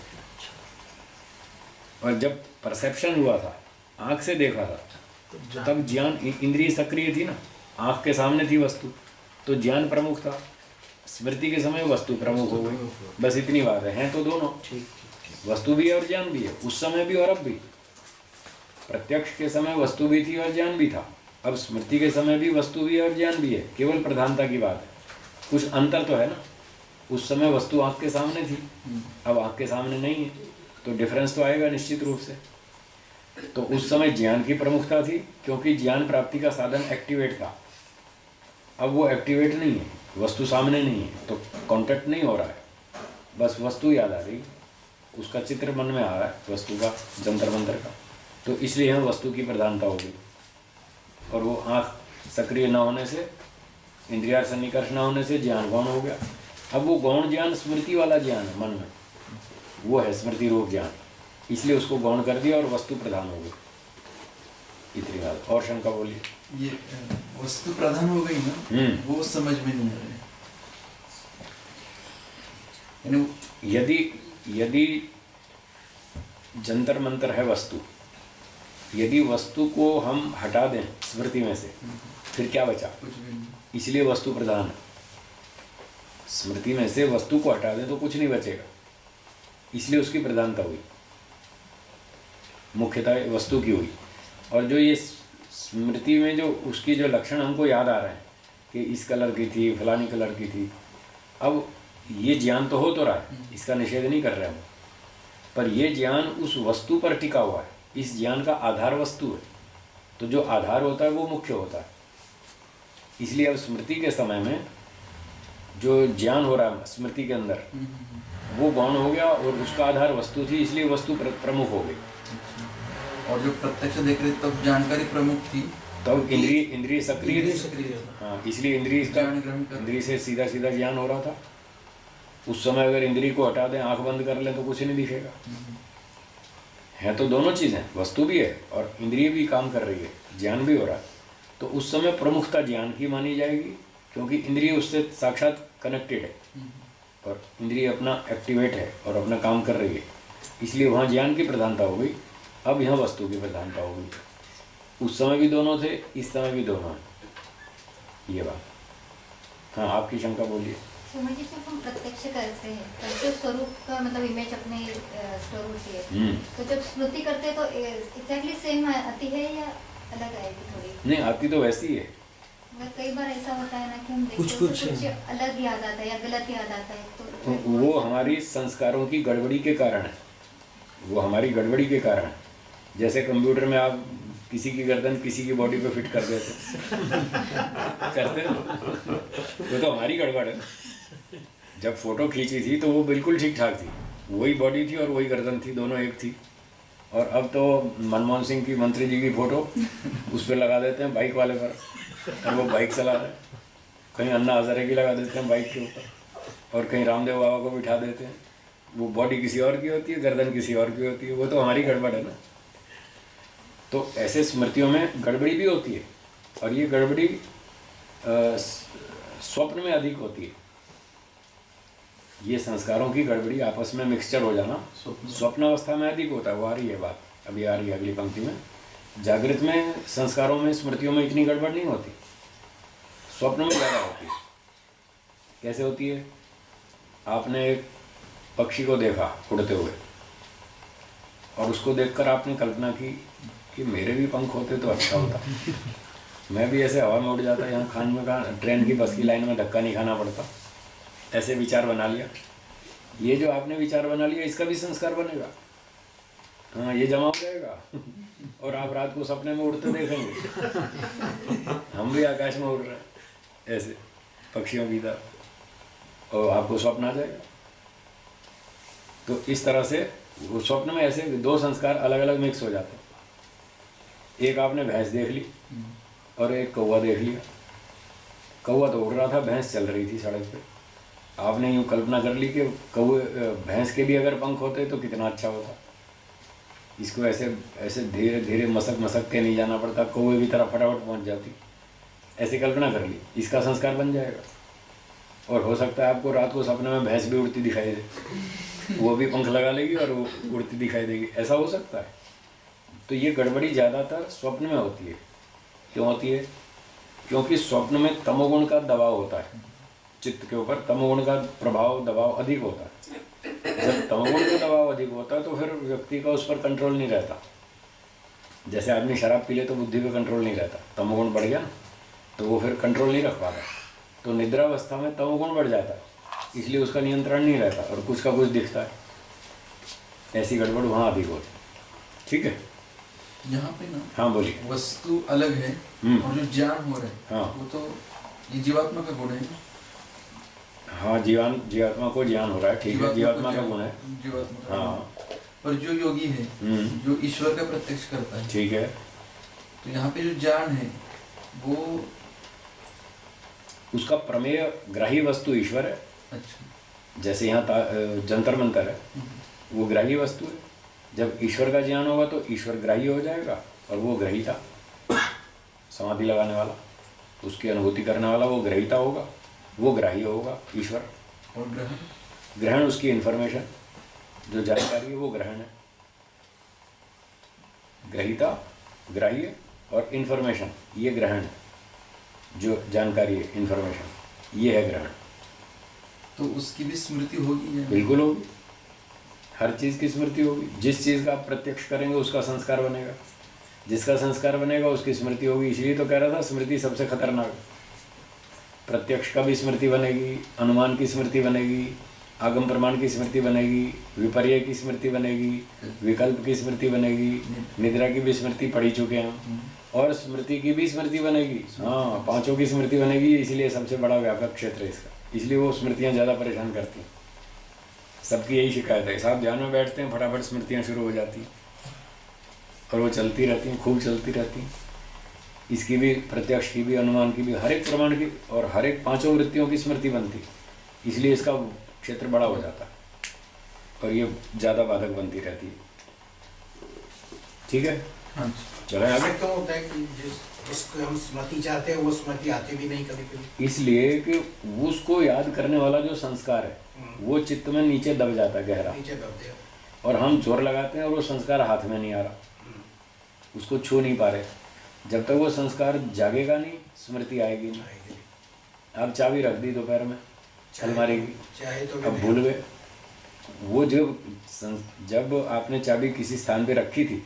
और जब परसेप्शन हुआ था, आँख से देखा था, तो ज्ञान। तब ज्ञान इंद्रिय सक्रिय थी ना, आँख के सामने थी वस्तु, तो ज्ञान प्रमुख था। स्मृति के समय वस्तु प्रमुख हो गई, बस इतनी बात है। हैं तो दोनों, वस्तु भी है और ज्ञान भी है, उस समय भी और अब भी। प्रत्यक्ष के समय वस्तु भी थी और ज्ञान भी था, अब स्मृति के समय भी वस्तु भी है और ज्ञान भी है, केवल प्रधानता की बात है। कुछ अंतर तो है ना, उस समय वस्तु आँख के सामने थी, अब आँख के सामने नहीं है, तो डिफरेंस तो आएगा निश्चित रूप से। तो उस समय ज्ञान की प्रमुखता थी, क्योंकि ज्ञान प्राप्ति का साधन एक्टिवेट था। अब वो एक्टिवेट नहीं है, वस्तु सामने नहीं है, तो कांटेक्ट नहीं हो रहा है, बस वस्तु याद आ रही, उसका चित्र मन में आ रहा है, वस्तु का, जंतर मंतर का, तो इसलिए यहाँ वस्तु की प्रधानता हो गई। और वो आँख सक्रिय न होने से, इंद्रिया सन्निकर्ष न होने से ज्ञान गौण हो गया। अब वो गौण ज्ञान स्मृति वाला ज्ञान है मन में, वो है स्मृति रूप ज्ञान, इसलिए उसको गौण कर दिया और वस्तु प्रधान हो गई। इतनी बात। और शंका बोलिए। ये वस्तु प्रधान हो गई ना, वो समझ में नहीं आ रहा है। यदि जंतर मंतर है वस्तु, यदि वस्तु को हम हटा दें स्मृति में से, फिर क्या बचा? कुछ भी नहीं। इसलिए वस्तु प्रधान है। स्मृति में से वस्तु को हटा दें तो कुछ नहीं बचेगा, इसलिए उसकी प्रधानता हुई, मुख्यता वस्तु की हुई। और जो ये स्मृति में जो उसकी जो लक्षण हमको याद आ रहे हैं कि इस कलर की थी, फलानी कलर की थी, अब ये ज्ञान तो हो तो रहा है, इसका निषेध नहीं कर रहे हम, पर ये ज्ञान उस वस्तु पर टिका हुआ है, इस ज्ञान का आधार वस्तु है, तो जो आधार होता है वो मुख्य होता है। इसलिए अब स्मृति के समय में जो ज्ञान हो रहा है स्मृति के अंदर, वो गौण हो गया और उसका आधार वस्तु थी, इसलिए वस्तु प्रमुख हो गई। और जो प्रत्यक्ष देख रहे तब जानकारी प्रमुख थी, तब इंद्रिय सक्रिय थी। सक्रिय हाँ, इसलिए इंद्रिय से सीधा सीधा ज्ञान हो रहा था। उस समय अगर इंद्रिय को हटा दें, आंख बंद कर लें, तो कुछ नहीं दिखेगा। है तो दोनों चीज़ें, वस्तु भी है और इंद्रिय भी काम कर रही है, ज्ञान भी हो रहा है, तो उस समय प्रमुखता ज्ञान की मानी जाएगी, क्योंकि इंद्रिय उससे साक्षात कनेक्टेड है और इंद्रिय अपना एक्टिवेट है और अपना काम कर रही है, इसलिए वहाँ ज्ञान की प्रधानता हो गई। अब यहाँ वस्तु की प्रधानता हो गई। उस समय भी दोनों थे, इस समय भी दोनों हैं, ये बात। हाँ, आपकी शंका बोलिए। मुझे जब हम प्रत्यक्ष करते हैं तब जो स्वरूप का मतलब इमेज अपने स्टोर होती है, तो जब स्मृति करते हैं तो एग्जैक्टली सेम आती है या अलग आएगी थोड़ी? नहीं, आती तो वैसी है। मगर कई बार ऐसा होता है ना कि हम देखते हैं कुछ अलग याद आता है या गलत याद आता है, तो वो हमारी संस्कारों की गड़बड़ी के कारण है, वो हमारी गड़बड़ी के कारण है। जैसे कंप्यूटर में आप किसी की गर्दन किसी की बॉडी पे फिट कर देते करते हो, वो तो हमारी गड़बड़ है। जब फोटो खींची थी तो वो बिल्कुल ठीक ठाक थी, वही बॉडी थी और वही गर्दन थी, दोनों एक थी। और अब तो मनमोहन सिंह की मंत्री जी की फ़ोटो उस पर लगा देते हैं बाइक वाले पर, और वो बाइक चला रहे हैं। कहीं अन्ना हज़ारे की लगा देते हैं बाइक के ऊपर, और कहीं रामदेव बाबा को बिठा देते हैं। वो बॉडी किसी और की होती है, गर्दन किसी और की होती है, वो तो हमारी गड़बड़ है ना। तो ऐसे स्मृतियों में गड़बड़ी भी होती है, और ये गड़बड़ी स्वप्न में अधिक होती है। ये संस्कारों की गड़बड़ी आपस में मिक्सचर हो जाना स्वप्न अवस्था में अधिक होता है। वो आ रही है बात, अभी आ रही है अगली पंक्ति में। जागृत में संस्कारों में, स्मृतियों में इतनी गड़बड़ नहीं होती, स्वप्न में ज़्यादा होती है। कैसे होती है? आपने एक पक्षी को देखा उड़ते हुए, और उसको देखकर आपने कल्पना की कि मेरे भी पंख होते तो अच्छा होता, मैं भी ऐसे हवा में उड़ जाता, यहाँ खान में कहा ट्रेन की बस की लाइन में धक्का नहीं खाना पड़ता। ऐसे विचार बना लिया। ये जो आपने विचार बना लिया, इसका भी संस्कार बनेगा। हाँ, ये जमा हो जाएगा और आप रात को सपने में उड़ते देखेंगे हम भी आकाश में उड़ रहे हैं ऐसे पक्षियों की तरह, और आपको स्वप्न आ जाएगा। तो इस तरह से वो स्वप्न में ऐसे दो संस्कार अलग अलग मिक्स हो जाते हैं। एक आपने भैंस देख ली और एक कौवा देख लिया। कौवा तो उड़ रहा था, भैंस चल रही थी सड़क पे। आपने यूँ कल्पना कर ली कि कौवे भैंस के भी अगर पंख होते तो कितना अच्छा होता। इसको ऐसे ऐसे धीरे धीरे मसक के नहीं जाना पड़ता, कौवे की तरह फटाफट पहुंच जाती। ऐसी कल्पना कर ली, इसका संस्कार बन जाएगा। और हो सकता है आपको रात को सपने में भैंस भी उड़ती दिखाई दे, वो भी पंख लगा लेगी और वो उड़ती दिखाई देगी, ऐसा हो सकता है। तो ये गड़बड़ी ज़्यादातर स्वप्न में होती है। क्यों होती है? क्योंकि स्वप्न में तमोगुण का दबाव होता है, चित्त के ऊपर तमोगुण का प्रभाव दबाव अधिक होता है। जब तमोगुण का दबाव अधिक होता है तो फिर व्यक्ति का उस पर कंट्रोल नहीं रहता। जैसे आदमी शराब पी ले तो बुद्धि पे कंट्रोल नहीं रहता, तमोगुण बढ़ गया ना, तो वो फिर कंट्रोल नहीं रख पाता। तो निद्रावस्था में तमोगुण बढ़ जाता है, इसलिए उसका नियंत्रण नहीं रहता और कुछ का कुछ दिखता है, ऐसी गड़बड़ वहाँ अधिक होती। ठीक है, यहाँ पे ना हाँ बोलिए। वस्तु अलग है और जो ज्ञान हो रहा है हाँ। वो तो ये जीवात्मा का गुण है ना। हाँ, जीवात्मा को ज्ञान हो रहा है, ठीक है, जीवात्मा का गुण है। जीवात्मा का हाँ। गुण। पर जो योगी है जो ईश्वर का प्रत्यक्ष करता है, ठीक है, तो यहाँ पे जो ज्ञान है वो उसका प्रमेय ग्राही वस्तु ईश्वर है। अच्छा। जैसे यहाँ जंतर मंतर है, वो ग्राही वस्तु है। जब ईश्वर का ज्ञान होगा तो ईश्वर ग्राही हो जाएगा और वो ग्रहीता, समाधि लगाने वाला, उसकी अनुभूति करने वाला वो ग्रहीता होगा, वो ग्राही होगा ईश्वर। और ग्रहण उसकी इन्फॉर्मेशन, जो जानकारी है वो ग्रहण है। ग्रहीता, ग्राह्य और इन्फॉर्मेशन, ये ग्रहण है। जो जानकारी है, इन्फॉर्मेशन, ये है ग्रहण। तो उसकी भी स्मृति होगी या? बिल्कुल होगी, हर चीज़ की स्मृति होगी। जिस चीज़ का आप प्रत्यक्ष करेंगे उसका संस्कार बनेगा, जिसका संस्कार बनेगा उसकी स्मृति होगी। इसलिए तो कह रहा था स्मृति सबसे खतरनाक। प्रत्यक्ष का भी स्मृति बनेगी, अनुमान की स्मृति बनेगी, आगम प्रमाण की स्मृति बनेगी, विपर्य की स्मृति बनेगी, विकल्प की स्मृति बनेगी, निद्रा की भी स्मृति पढ़ी चुके हैं हम, और स्मृति की भी स्मृति बनेगी। हाँ, पांचों की स्मृति बनेगी, इसलिए सबसे बड़ा व्यापक क्षेत्र है इसका। इसलिए वो स्मृतियाँ ज़्यादा परेशान करती हैं। सबकी यही शिकायत है, साहब ध्यान में बैठते हैं फटाफट स्मृतियाँ शुरू हो जाती हैं और वो चलती रहती हैं, खूब चलती रहती हैं। इसकी भी, प्रत्यक्ष की भी, अनुमान की भी, हर एक प्रमाण की और हर एक पांचों वृत्तियों की स्मृति बनती, इसलिए इसका क्षेत्र बड़ा हो जाता है और ये ज़्यादा बाधक बनती रहती है। ठीक है, हाँ। चलें आगे। ऐसा क्यों होता है कि जिसको हम स्मृति चाहते हैं वो स्मृति आती भी नहीं कभी कभी? इसलिए कि उसको याद करने वाला जो संस्कार है वो चित्त में नीचे दब जाता है, गहरा, नीचे दब दिया। और हम जोर लगाते हैं और वो संस्कार हाथ में नहीं आ रहा, उसको छू नहीं पा रहे। जब तक वो संस्कार जागेगा नहीं, स्मृति आएगी नहीं। आप चाबी रख दी दोपहर में अलमारी की, चाहे तो अब भूल गए। वो जब आपने चाबी किसी स्थान पे रखी थी,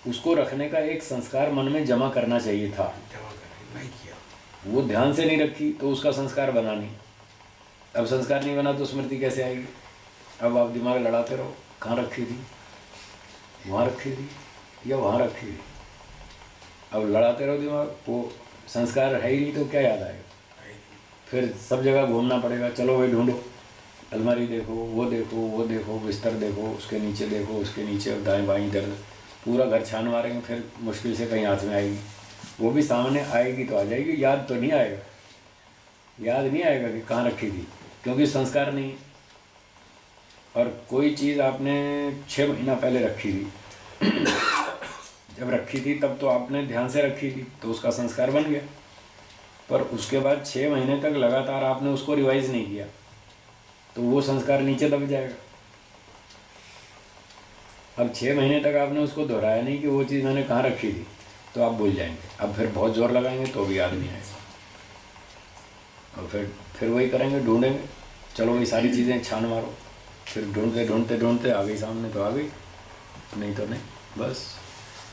उसको रखने का एक संस्कार मन में जमा करना चाहिए था, नहीं किया, वो ध्यान से नहीं रखी तो उसका संस्कार बना नहीं। अब संस्कार नहीं बना तो स्मृति कैसे आएगी? अब आप दिमाग लड़ाते रहो, कहाँ रखी थी, वहाँ रखी थी या वहाँ रखी थी। अब लड़ाते रहो दिमाग, वो संस्कार है ही नहीं तो क्या याद आएगा? फिर सब जगह घूमना पड़ेगा, चलो भाई ढूंढो, अलमारी देखो, वो देखो, वो देखो, बिस्तर देखो, उसके नीचे देखो, उसके नीचे, दाएं बाएं इधर, पूरा घर छान मारेंगे, फिर मुश्किल से कहीं हाथ में आएगी। वो भी सामने आएगी तो आ जाएगी, याद तो नहीं आएगा, याद नहीं आएगा कि कहाँ रखी थी, क्योंकि संस्कार नहीं। और कोई चीज़ आपने 6 महीना पहले रखी थी, जब रखी थी तब तो आपने ध्यान से रखी थी तो उसका संस्कार बन गया, पर उसके बाद 6 महीने तक लगातार आपने उसको रिवाइज नहीं किया तो वो संस्कार नीचे दब जाएगा। अब 6 महीने तक आपने उसको दोहराया नहीं कि वो चीज़ मैंने कहाँ रखी थी, तो आप भूल जाएंगे। अब फिर बहुत जोर लगाएंगे तो भी याद नहीं आएगा, और फिर वही करेंगे, ढूंढेंगे, चलो वही सारी चीज़ें छान मारो, फिर ढूंढते ढूंढते ढूंढते आ गई सामने तो आ गई, नहीं तो नहीं। बस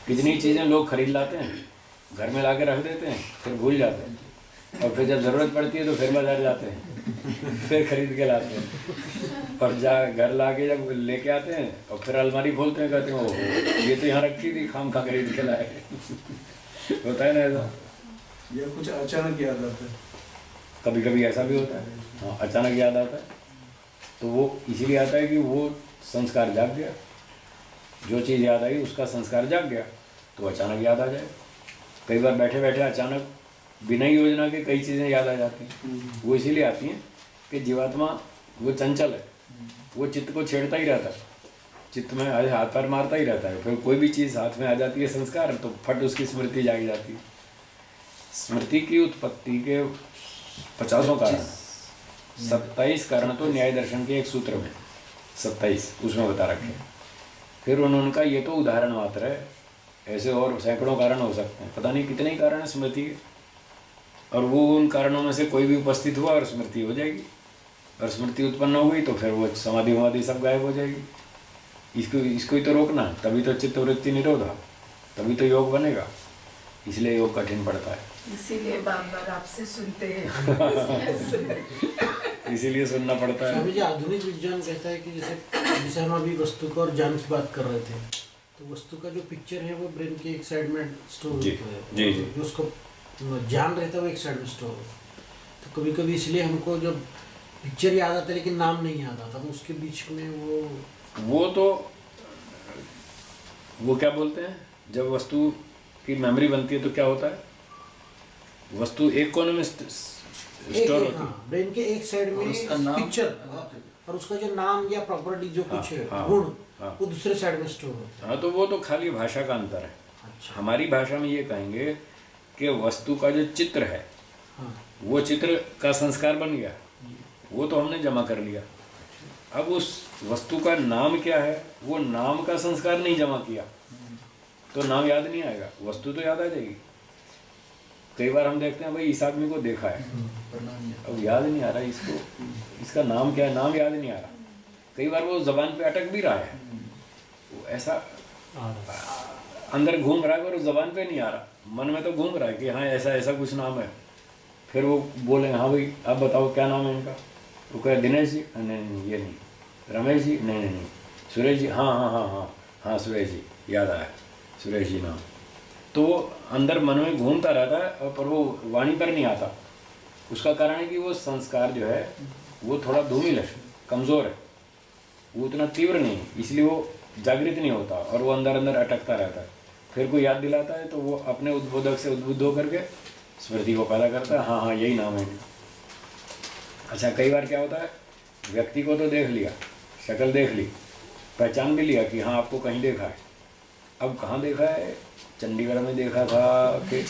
कितनी चीज़ें लोग खरीद लाते हैं, घर में ला के रख देते हैं, फिर भूल जाते हैं, और फिर जब ज़रूरत पड़ती है तो फिर बाजार जाते हैं, फिर खरीद के लाते हैं, और घर ला के जब लेके आते हैं और फिर अलमारी खोलते हैं, कहते हैं ओ ये तो यहाँ रखी थी, खाम खा खरीद के लाए। होता है ना ऐसा, या कुछ अचानक याद आता है, कभी कभी ऐसा भी होता है। हाँ, अचानक याद आता है तो वो इसीलिए आता है कि वो संस्कार जाग गया, जो चीज़ याद आई उसका संस्कार जाग गया तो अचानक याद आ जाए। कई बार बैठे बैठे अचानक बिना योजना के कई चीज़ें याद आ जाती हैं। वो इसीलिए आती हैं कि जीवात्मा वो चंचल है, वो चित्त को छेड़ता ही रहता है, चित्त में हाथ पैर मारता ही रहता है। फिर कोई भी चीज़ हाथ में आ जाती है संस्कार, तो फट उसकी स्मृति जाग जाती है। स्मृति की उत्पत्ति के 50 कारण, 27 कारण तो न्याय दर्शन के एक सूत्र में 27 उसमें बता रखे हैं। फिर उनका ये तो उदाहरण मात्र है, ऐसे और सैकड़ों कारण हो सकते हैं, पता नहीं कितने ही कारण है स्मृति के। और वो उन कारणों में से कोई भी उपस्थित हुआ और स्मृति हो जाएगी, और स्मृति उत्पन्न हो गई तो फिर वो समाधि वमाधि सब गायब हो जाएगी। इसको ही तो रोकना है, तभी तो चित्तवृत्ति निरोधा, तभी तो योग बनेगा। इसलिए योग कठिन पड़ता है, इसीलिए बार बार आपसे सुनते हैं। इसीलिए सुनना पड़ता है। स्वामी जी, आधुनिक विज्ञान कहता है कि जैसे हम अभी वस्तु का और ज्ञान की बात कर रहे थे, तो वस्तु का जो पिक्चर है वो ब्रेन के एक साइड में स्टोर होता है, जी जी। जो उसको ज्ञान रहता है वो एक साइड में स्टोर होता है। तो कभी कभी इसलिए हमको जब पिक्चर याद आता है लेकिन नाम नहीं याद आता, तो उसके बीच में वो क्या बोलते हैं, जब वस्तु की मेमोरी बनती है तो क्या होता है, वस्तु एक कोने में स्टोर होती है, ब्रेन के एक साइड में उसका नाम पिक्चर, और उसका जो नाम या प्रॉपर्टी जो कुछ है हाँ, गुण, हाँ। वो दूसरे साइड में स्टोर होता है। हाँ, तो वो तो खाली भाषा का अंतर है। अच्छा। हमारी भाषा में ये कहेंगे कि वस्तु का जो चित्र है, हाँ। वो चित्र का संस्कार बन गया, वो तो हमने जमा कर लिया। अब उस वस्तु का नाम क्या है, वो नाम का संस्कार नहीं जमा किया तो नाम याद नहीं आएगा, वस्तु तो याद आ जाएगी। कई बार हम देखते हैं भाई इस आदमी को देखा है, अब याद नहीं आ रहा इसको, इसका नाम क्या है, नाम याद नहीं आ रहा। कई बार वो जबान पे अटक भी रहा है, वो ऐसा अंदर घूम रहा है पर जबान पे नहीं आ रहा, मन में तो घूम रहा है कि हाँ ऐसा ऐसा कुछ नाम है। फिर वो बोले हाँ भाई आप बताओ क्या नाम है इनका, वो कहे दिनेश जी, नहीं ये नहीं, रमेश जी, नहीं, सुरेश जी, हाँ सुरेश जी, याद आया, सुरेश जी नाम। तो वो अंदर मन में घूमता रहता है और पर वो वाणी पर नहीं आता। उसका कारण है कि वो संस्कार जो है वो थोड़ा धूमिल है, कमज़ोर है, वो उतना तीव्र नहीं है, इसलिए वो जागृत नहीं होता और वो अंदर अंदर अटकता रहता है। फिर कोई याद दिलाता है तो वो अपने उद्बोधक से उद्बुद्ध होकर के स्मृति को पैदा करता है, हाँ यही नाम है। अच्छा, कई बार क्या होता है, व्यक्ति को तो देख लिया, शक्ल देख ली, पहचान भी लिया कि हाँ आपको कहीं देखा है। अब कहाँ देखा है, चंडीगढ़ में देखा था कि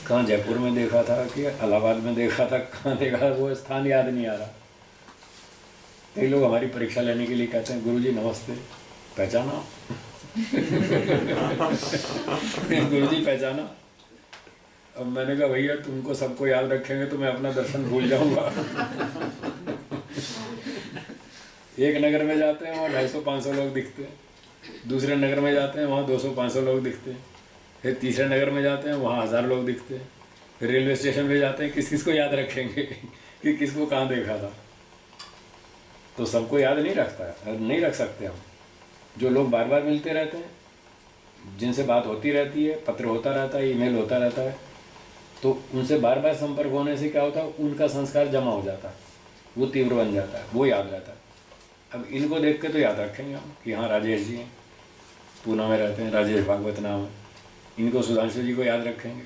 कहाँ जयपुर में देखा था कि इलाहाबाद में देखा था, कहाँ देखा था, वो स्थान याद नहीं आ रहा। कई लोग हमारी परीक्षा लेने के लिए कहते हैं गुरुजी नमस्ते, पहचाना गुरुजी पहचाना। अब मैंने कहा भैया तुमको सबको याद रखेंगे तो मैं अपना दर्शन भूल जाऊंगा। एक नगर में जाते हैं वहाँ 250-500 लोग दिखते हैं, दूसरे नगर में जाते हैं वहाँ 200-500 लोग दिखते हैं, फिर तीसरे नगर में जाते हैं वहाँ 1000 लोग दिखते हैं, फिर रेलवे स्टेशन पे जाते हैं, किस किस को याद रखेंगे कि किसको कहाँ देखा था। तो सबको याद नहीं रखता है, नहीं रख सकते हम। जो लोग बार बार मिलते रहते हैं, जिनसे बात होती रहती है, पत्र होता रहता है, ईमेल होता रहता है, तो उनसे बार बार संपर्क होने से क्या होता है, उनका संस्कार जमा हो जाता है, वो तीव्र बन जाता है, वो याद रहता है। अब इनको देख के तो याद रखेंगे हम कि हाँ राजेश जी हैं, पूना में रहते हैं, राजेश भागवत नाम है। इनको सुधांशु जी को याद रखेंगे,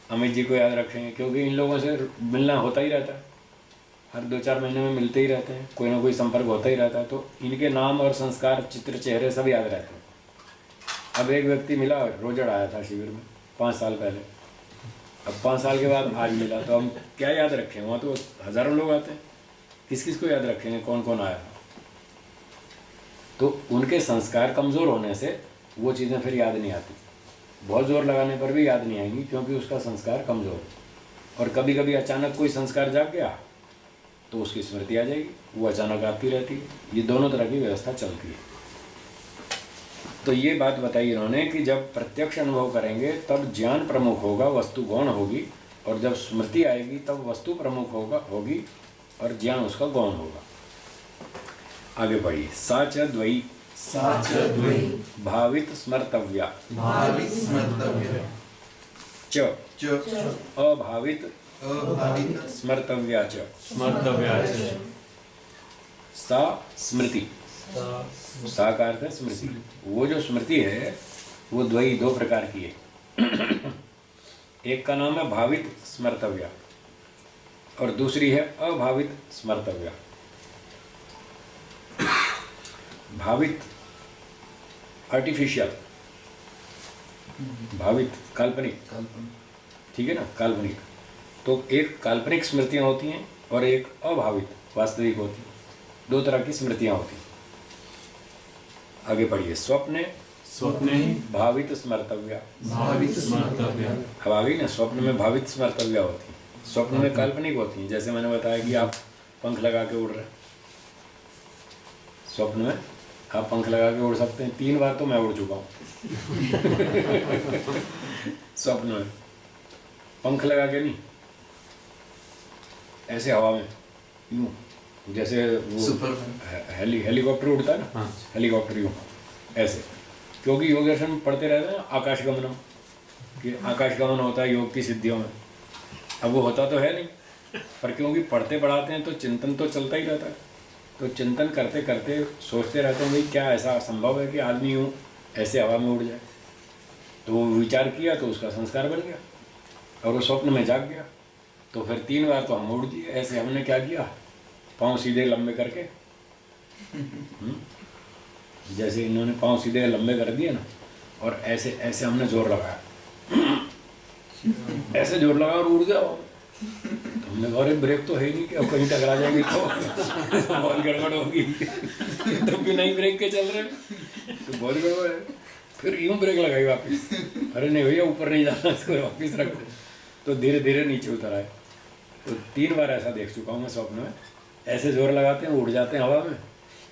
अमित जी को याद रखेंगे, क्योंकि इन लोगों से मिलना होता ही रहता है, हर 2-4 महीने में मिलते ही रहते हैं, कोई ना कोई संपर्क होता ही रहता है। तो इनके नाम और संस्कार, चित्र, चेहरे सब याद रहते हैं। अब एक व्यक्ति मिला, रोजड़ आया था शिविर में 5 साल पहले, अब 5 साल के बाद आज मिला, तो हम क्या याद रखें, वहाँ तो हज़ारों लोग आते हैं, किस किस को याद रखेंगे, कौन कौन आया था। तो उनके संस्कार कमज़ोर होने से वो चीज़ें फिर याद नहीं आती, बहुत ज़ोर लगाने पर भी याद नहीं आएंगी, क्योंकि उसका संस्कार कमज़ोर है। और कभी कभी अचानक कोई संस्कार जाग गया तो उसकी स्मृति आ जाएगी, वो अचानक आती रहती है। ये दोनों तरह की व्यवस्था चलती है। तो ये बात बताई इन्होंने कि जब प्रत्यक्ष अनुभव करेंगे तब ज्ञान प्रमुख होगा, वस्तु गौण होगी, और जब स्मृति आएगी तब वस्तु प्रमुख होगी और ज्ञान उसका गौण होगा। आगे बढ़िए। साच द्वयी भावित स्मर्तव्या च अभावित स्मर्तव्या च सा स्मृति। सा का अर्थ है स्मृति। वो जो स्मृति है वो द्वयी, 2 प्रकार की है। एक का नाम है भावित स्मर्तव्या और दूसरी है अभावित स्मर्तव्या। भावित आर्टिफिशियल, भावित काल्पनिक, ठीक है ना, काल्पनिक। तो एक काल्पनिक स्मृतियाँ होती हैं और एक अभावित वास्तविक होती है, 2 तरह की स्मृतियाँ होती हैं। आगे पढ़िए। स्वप्ने भावित स्मर्तव्या। अब आ गई ना, स्वप्न में भावित स्मर्तव्या होती है। स्वप्न में काल्पनिक होती हैं। जैसे मैंने बताया कि आप पंख लगा के उड़ रहे हैं, स्वप्न में आप पंख लगा के उड़ सकते हैं। 3 बार तो मैं उड़ चुका हूँ स्वप्न में, पंख लगा के नहीं, ऐसे हवा में यूं, जैसे वो हेलीकॉप्टर उड़ता है ना, हेलीकॉप्टर यूं ऐसे। क्योंकि योग दर्शन में पढ़ते रहते हैं आकाश गमनम, कि आकाश गमन होता है योग की सिद्धियों में। अब वो होता तो है नहीं, पर क्योंकि पढ़ते पढ़ाते हैं तो चिंतन तो चलता ही रहता है। तो चिंतन करते करते सोचते रहते हैं भाई क्या ऐसा संभव है कि आदमी यूँ ऐसे हवा में उड़ जाए। तो वो विचार किया तो उसका संस्कार बन गया और वो स्वप्न में जाग गया। तो फिर 3 बार तो हम उड़ दिए ऐसे। हमने क्या किया, पाँव सीधे लंबे करके, जैसे इन्होंने पाँव सीधे लंबे कर दिए ना, और ऐसे ऐसे हमने जोर लगाया, ऐसे जोर लगा और उड़ गया। तो हमने कहा अरे ब्रेक तो है ही नहीं कि अब कहीं टकरा जाएंगे तो बहुत गड़बड़ होगी। तो बिना ही ब्रेक के चल रहे तो बहुत गड़बड़ है। फिर यूं ब्रेक लगाई वापस, अरे नहीं भैया ऊपर नहीं जाना, इसको वापस रखो। तो धीरे धीरे नीचे उतर आए। तो 3 बार ऐसा देख चुका हूँ मैं स्वप्न में, ऐसे जोर लगाते हैं उड़ जाते हैं हवा में,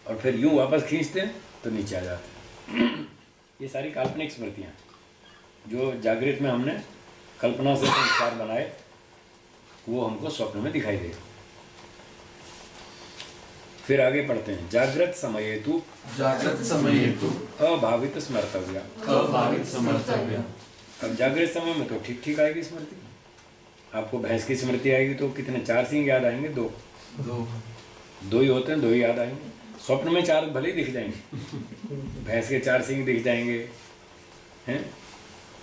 और फिर यूं वापस खींचते हैं तो नीचे आ जाते हैं। ये सारी काल्पनिक स्मृतियाँ जो जागृत में हमने कल्पना से संस्कार बनाए, वो हमको स्वप्न में दिखाई देगा। फिर आगे पढ़ते हैं, जागृत समयेतु अभावित स्मर्तव्य। अब जागृत समय में तो ठीक ठीक आएगी स्मृति। आपको भैंस की स्मृति आएगी तो कितने 4 सींग याद आएंगे? 2 ही होते हैं, 2 ही याद आएंगे। स्वप्न में 4 भले ही दिख जाएंगे, भैंस के 4 सींग दिख जाएंगे हैं,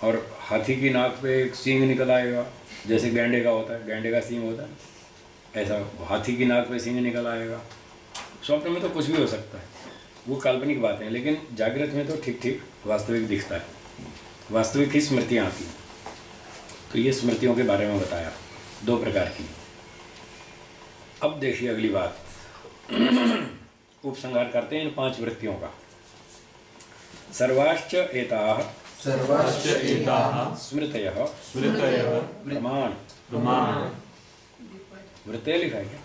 और हाथी की नाक पे एक सींग निकल आएगा, जैसे गैंडे का होता है, गैंडे का सींग होता है, ऐसा हाथी की नाक पे सींग निकल आएगा। स्वप्न में तो कुछ भी हो सकता है, वो काल्पनिक बातें हैं, लेकिन जागृत में तो ठीक ठीक वास्तविक दिखता है, वास्तविक ही स्मृतियाँ आती हैं। तो ये स्मृतियों के बारे में बताया 2 प्रकार की। अब देखिए अगली बात, उपसंहार करते हैं इन 5 वृत्तियों का। सर्वाश्च एताः स्मृतयः प्रमाण वृत्तयः लिखा है क्या?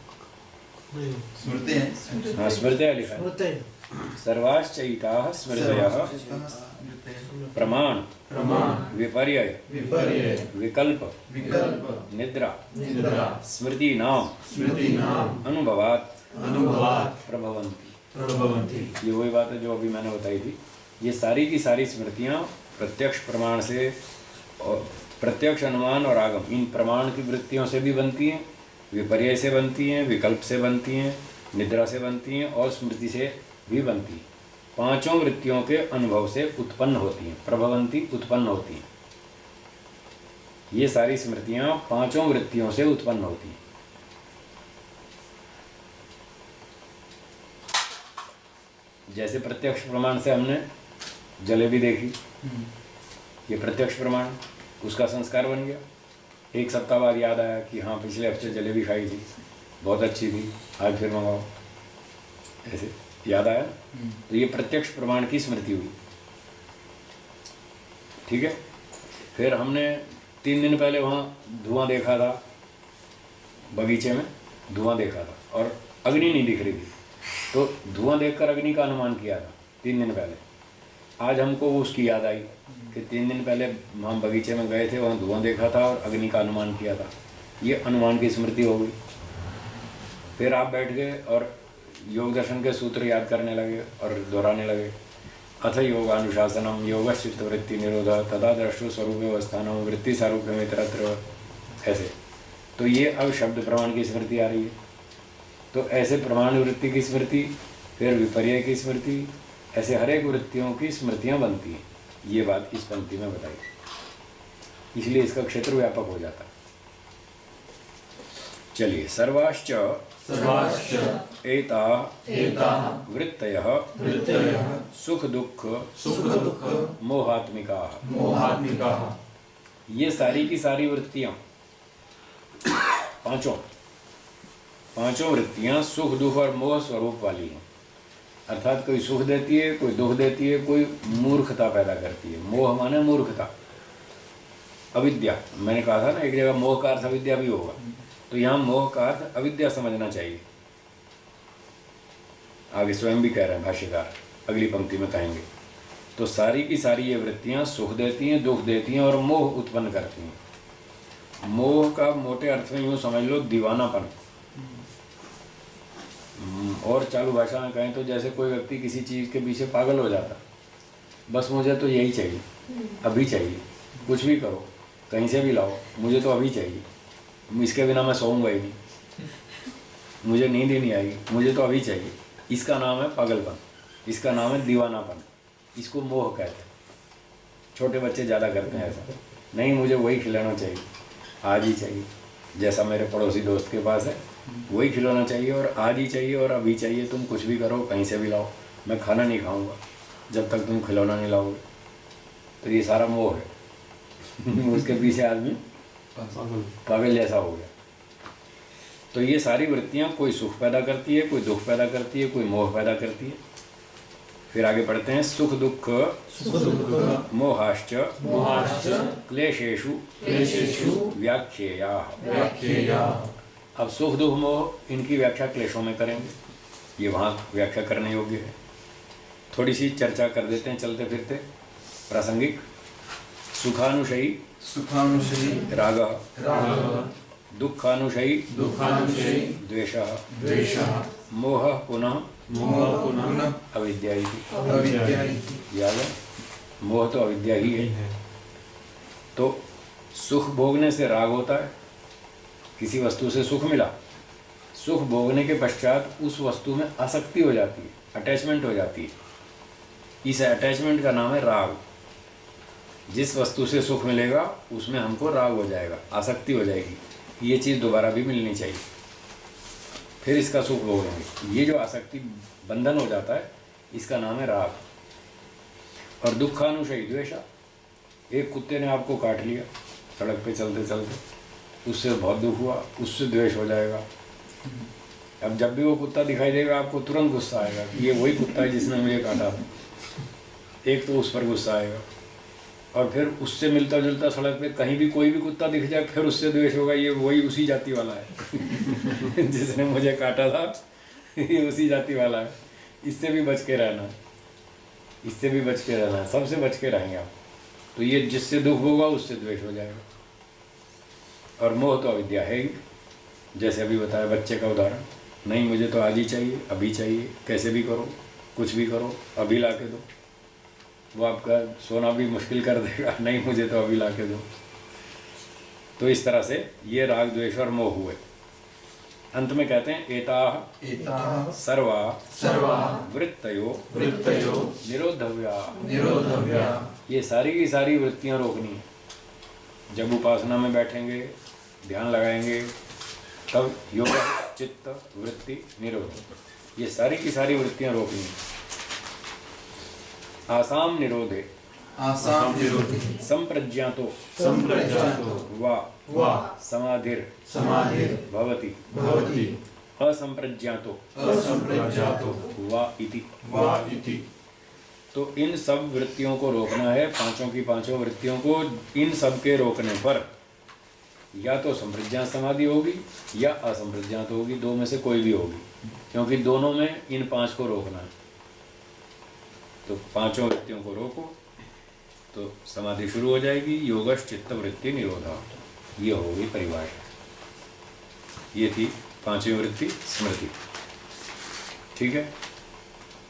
हाँ स्मृतयः लिखा है। सर्वाश्चैताः स्मृतयः प्रमाण विपर्यय विकल्प निद्रा स्मृति नाम अनुभवात् प्रभवन्ति। ये वही बात है जो अभी मैंने बताई थी। ये सारी की सारी स्मृतियाँ प्रत्यक्ष प्रमाण से और प्रत्यक्ष अनुमान और आगम, इन प्रमाण की वृत्तियों से भी बनती हैं, विपर्यय से बनती हैं, विकल्प से बनती हैं, निद्रा से बनती हैं और स्मृति से भी बनती हैं। 5 वृत्तियों के अनुभव से उत्पन्न होती हैं, प्रभवंती उत्पन्न होती हैं। ये सारी स्मृतियाँ 5 वृत्तियों से उत्पन्न होती हैं। जैसे प्रत्यक्ष प्रमाण से हमने जलेबी देखी, ये प्रत्यक्ष प्रमाण, उसका संस्कार बन गया। 1 सप्ताह बाद याद आया कि हाँ पिछले हफ्ते जलेबी खाई थी, बहुत अच्छी थी, आज फिर मंगाओ, ऐसे याद आया। तो ये प्रत्यक्ष प्रमाण की स्मृति हुई, ठीक है। फिर हमने 3 दिन पहले वहाँ धुआं देखा था, बगीचे में धुआं देखा था और अग्नि नहीं दिख रही थी, तो धुआं देखकर अग्नि का अनुमान किया था 3 दिन पहले। आज हमको उसकी याद आई कि 3 दिन पहले हम बगीचे में गए थे, वहाँ धुआं देखा था और अग्नि का अनुमान किया था। ये अनुमान की स्मृति हो गई। फिर आप बैठ गए और योग दर्शन के सूत्र याद करने लगे और दोहराने लगे। अथ योगानुशासनम योगश्चित्त वृत्ति निरोध तदा द्रष्टु स्वरूप अवस्थानम वृत्ति सारूप्य मित्रत्र, ऐसे। तो ये अब शब्द प्रमाण की स्मृति आ रही है। तो ऐसे प्रमाण वृत्ति की स्मृति, फिर विपर्यय की स्मृति, ऐसे हर एक वृत्तियों की स्मृतियाँ बनती हैं। ये बात इस पंक्ति में बताई, इसलिए इसका क्षेत्र व्यापक हो जाता है। चलिए, सर्वाश्च एताः वृत्तयः सुख दुख मोहात्मिकाः। ये सारी की सारी वृत्तियाँ, पांचों वृत्तियाँ सुख दुख और मोह स्वरूप वाली हैं। अर्थात कोई सुख देती है, कोई दुख देती है, कोई मूर्खता पैदा करती है। मोह माने मूर्खता अविद्या, मैंने कहा था ना एक जगह मोह का अर्थ अविद्या भी होगा, तो यहाँ मोह का अर्थ अविद्या समझना चाहिए। आगे स्वयं भी कह रहे हैं भाष्यकार, अगली पंक्ति में कहेंगे। तो सारी की सारी ये वृत्तियाँ सुख देती हैं, दुख देती हैं और मोह उत्पन्न करती हैं। मोह का मोटे अर्थ में यूँ समझ लो दीवानापन, और चालू भाषा में कहें तो जैसे कोई व्यक्ति किसी चीज़ के पीछे पागल हो जाता, बस मुझे तो यही चाहिए, अभी चाहिए, कुछ भी करो, कहीं से भी लाओ, मुझे तो अभी चाहिए, इसके बिना मैं सोऊंगा ही नहीं, मुझे नींद ही नहीं आएगी, मुझे तो अभी चाहिए। इसका नाम है पागलपन, इसका नाम है दीवानापन, इसको मोह कहते हैं। छोटे बच्चे ज़्यादा करते हैं ऐसा, नहीं मुझे वही खिलाना चाहिए, आज ही चाहिए, जैसा मेरे पड़ोसी दोस्त के पास है, वही खिलाना चाहिए और आज ही चाहिए और अभी चाहिए, तुम कुछ भी करो, कहीं से भी लाओ, मैं खाना नहीं खाऊंगा जब तक तुम खिलौना नहीं लाओगे। तो ये सारा मोह है उसके पीछे आदमी पागल जैसा हो गया। तो ये सारी वृत्तियाँ कोई सुख पैदा करती है, कोई दुख पैदा करती है, कोई मोह पैदा करती है। फिर आगे पढ़ते हैं, सुख दुख मोहाश्च क्लेशेषु व्याख्येयाः। अब सुख दुख मोह इनकी व्याख्या क्लेशों में करेंगे, ये वहाँ व्याख्या करने योग्य है। थोड़ी सी चर्चा कर देते हैं चलते फिरते, प्रासंगिक। सुखानुशयी राग, दुखानुशयी द्वेषः, मोह पुनः अविद्या इति। याद है, मोह तो अविद्या ही है। तो सुख भोगने से राग होता है, किसी वस्तु से सुख मिला, सुख भोगने के पश्चात उस वस्तु में आसक्ति हो जाती है, अटैचमेंट हो जाती है। इस अटैचमेंट का नाम है राग। जिस वस्तु से सुख मिलेगा उसमें हमको राग हो जाएगा, आसक्ति हो जाएगी, ये चीज़ दोबारा भी मिलनी चाहिए, फिर इसका सुख भोगेंगे। ये जो आसक्ति बंधन हो जाता है, इसका नाम है राग। और दुखानुशयी द्वेषा, एक कुत्ते ने आपको काट लिया सड़क पे चलते चलते, उससे बहुत दुख हुआ, उससे द्वेष हो जाएगा। अब जब भी वो कुत्ता दिखाई देगा आपको तुरंत गुस्सा आएगा कि ये वही कुत्ता है जिसने मुझे काटा था। एक तो उस पर गुस्सा आएगा, और फिर उससे मिलता जुलता सड़क पे कहीं भी कोई भी कुत्ता दिख जाए, फिर उससे द्वेष होगा, ये वही उसी जाति वाला है जिसने मुझे काटा था, ये उसी जाति वाला है। इससे भी बच के रहना, इससे भी बच के रहना, सबसे बच के रहेंगे आप। तो ये जिससे दुख होगा उससे द्वेष हो जाएगा। और मोह तो अविद्या है ही, जैसे अभी बताया बच्चे का उदाहरण, नहीं मुझे तो आज ही चाहिए, अभी चाहिए, कैसे भी करो, कुछ भी करो, अभी ला के दो। वो आपका सोना भी मुश्किल कर देगा, नहीं मुझे तो अभी ला के दो। तो इस तरह से ये राग द्वेष और मोह हुए। अंत में कहते हैं, एताः सर्वा वृत्तयो निरोधव्या। ये सारी की सारी वृत्तियां रोकनी है। जब उपासना में बैठेंगे, ध्यान लगाएंगे, तब योग चित्त वृत्ति निरोध, ये सारी की सारी वृत्तियां रोकनी है। आसाम निरोधे संप्रज्ञातो वा समाधिर भवति असंप्रज्ञातो वा इति। तो इन सब वृत्तियों को रोकना है, पांचों की पांचों वृत्तियों को। इन सब के रोकने पर या तो संप्रज्ञात समाधि होगी या असंप्रज्ञात होगी, दो में से कोई भी होगी, क्योंकि दोनों में इन पांच को रोकना है। तो पांचों वृत्तियों को रोको तो समाधि शुरू हो जाएगी। योगश चित्त वृत्ति निरोधा, ये होगी परिभाषा। ये थी पांचवी वृत्ति स्मृति। ठीक है,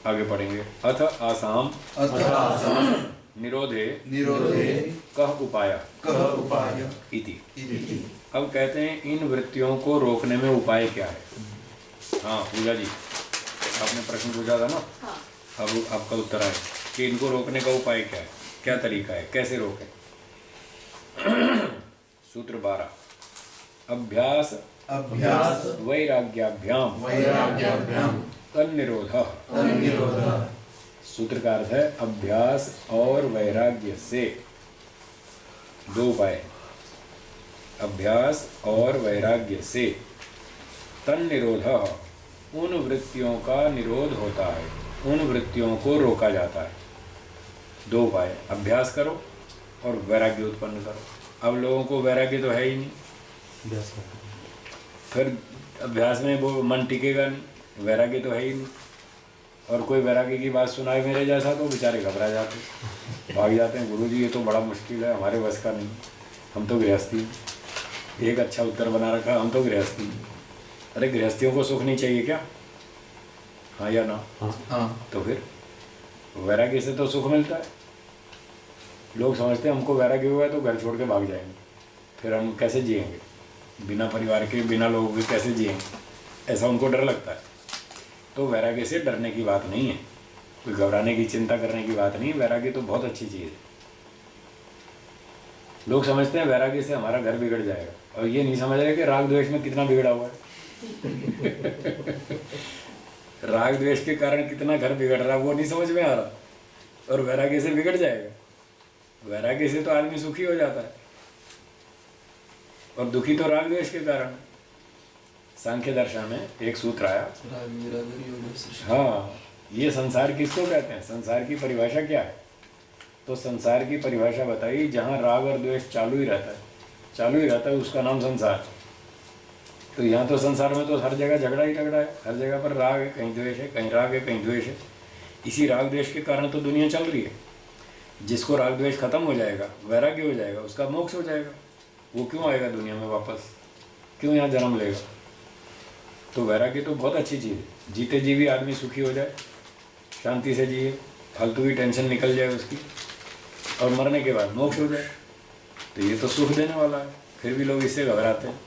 आगे पढ़ेंगे। अथ आसाम निरोधे कह उपाय इति। अब कहते हैं इन वृत्तियों को रोकने में उपाय क्या है। हाँ पूजा जी, आपने प्रश्न पूछा था ना, अब आपका उत्तर है कि इनको रोकने का उपाय क्या है, क्या तरीका है, कैसे रोकें। सूत्र 12, अभ्यास वैराग्याभ्याम तन्निरोधः। सूत्र का अर्थ है अभ्यास और वैराग्य से, दो उपाय, अभ्यास और वैराग्य से तन्निरोधः, उन वृत्तियों का निरोध होता है, उन वृत्तियों को रोका जाता है। दो उपाय, अभ्यास करो और वैराग्य उत्पन्न करो। अब लोगों को वैराग्य तो है ही नहीं, फिर अभ्यास में वो मन टिकेगा नहीं, वैराग्य तो है ही नहीं। और कोई वैराग्य की बात सुनाए मेरे जैसा तो बेचारे घबरा जाते, भाग जाते हैं, गुरुजी ये तो बड़ा मुश्किल है, हमारे बस का नहीं, हम तो गृहस्थी हैं। एक अच्छा उत्तर बना रखा, हम तो गृहस्थी हैं। अरे गृहस्थियों को सुख नहीं चाहिए क्या? हाँ या ना? हाँ। तो फिर वैराग्य से तो सुख मिलता है। लोग समझते हैं हमको वैराग्य हुआ है तो घर छोड़ के भाग जाएंगे, फिर हम कैसे जिएंगे, बिना परिवार के, बिना लोगों के कैसे जिएंगे, ऐसा उनको डर लगता है। तो वैराग्य से डरने की बात नहीं है, कोई घबराने की, चिंता करने की बात नहीं है। वैराग्य तो बहुत अच्छी चीज़ है। लोग समझते हैं वैराग्य से हमारा घर बिगड़ जाएगा, और ये नहीं समझ रहे कि राग द्वेष में कितना बिगड़ा हुआ है। राग द्वेष के कारण कितना घर बिगड़ रहा है वो नहीं समझ में आ रहा, और वैराग्य से बिगड़ जाएगा। वैराग्य से तो आदमी सुखी हो जाता है, और दुखी तो राग द्वेष के कारण। सांख्य दर्शन में एक सूत्र आया, राग विराग योग सृष्टि। हाँ, ये संसार किसको कहते हैं, संसार की परिभाषा क्या है? तो संसार की परिभाषा बताई, जहाँ राग और द्वेष चालू ही रहता है, चालू ही रहता है, उसका नाम संसार। तो यहाँ तो संसार में तो हर जगह झगड़ा ही झगड़ा है, हर जगह पर राग है, कहीं द्वेष है, कहीं राग है, कहीं द्वेष है। इसी राग द्वेष के कारण तो दुनिया चल रही है। जिसको राग द्वेष खत्म हो जाएगा, वैराग्य हो जाएगा, उसका मोक्ष हो जाएगा। वो क्यों आएगा दुनिया में वापस, क्यों यहाँ जन्म लेगा? तो वैराग्य तो बहुत अच्छी चीज़ है। जीते जी भी आदमी सुखी हो जाए, शांति से जिए, फालतू की टेंशन निकल जाए उसकी, और मरने के बाद मोक्ष हो जाए, तो ये तो सुख देने वाला है। फिर भी लोग इससे घबराते हैं,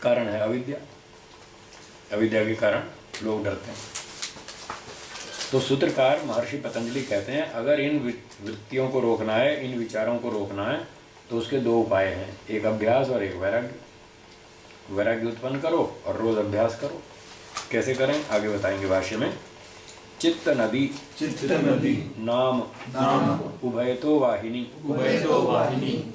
कारण है अविद्या। अविद्या के कारण लोग डरते हैं। तो सूत्रकार महर्षि पतंजलि कहते हैं, अगर इन वृत्तियों को रोकना है, इन विचारों को रोकना है, तो उसके दो उपाय हैं, एक अभ्यास और एक वैराग्य। वैराग्य उत्पन्न करो और रोज अभ्यास करो। कैसे करें आगे बताएंगे भाष्य में। चित्त नदी, चित्त नदी नाम नाम उभयतो वाहिनी, उभयतो वाहिनी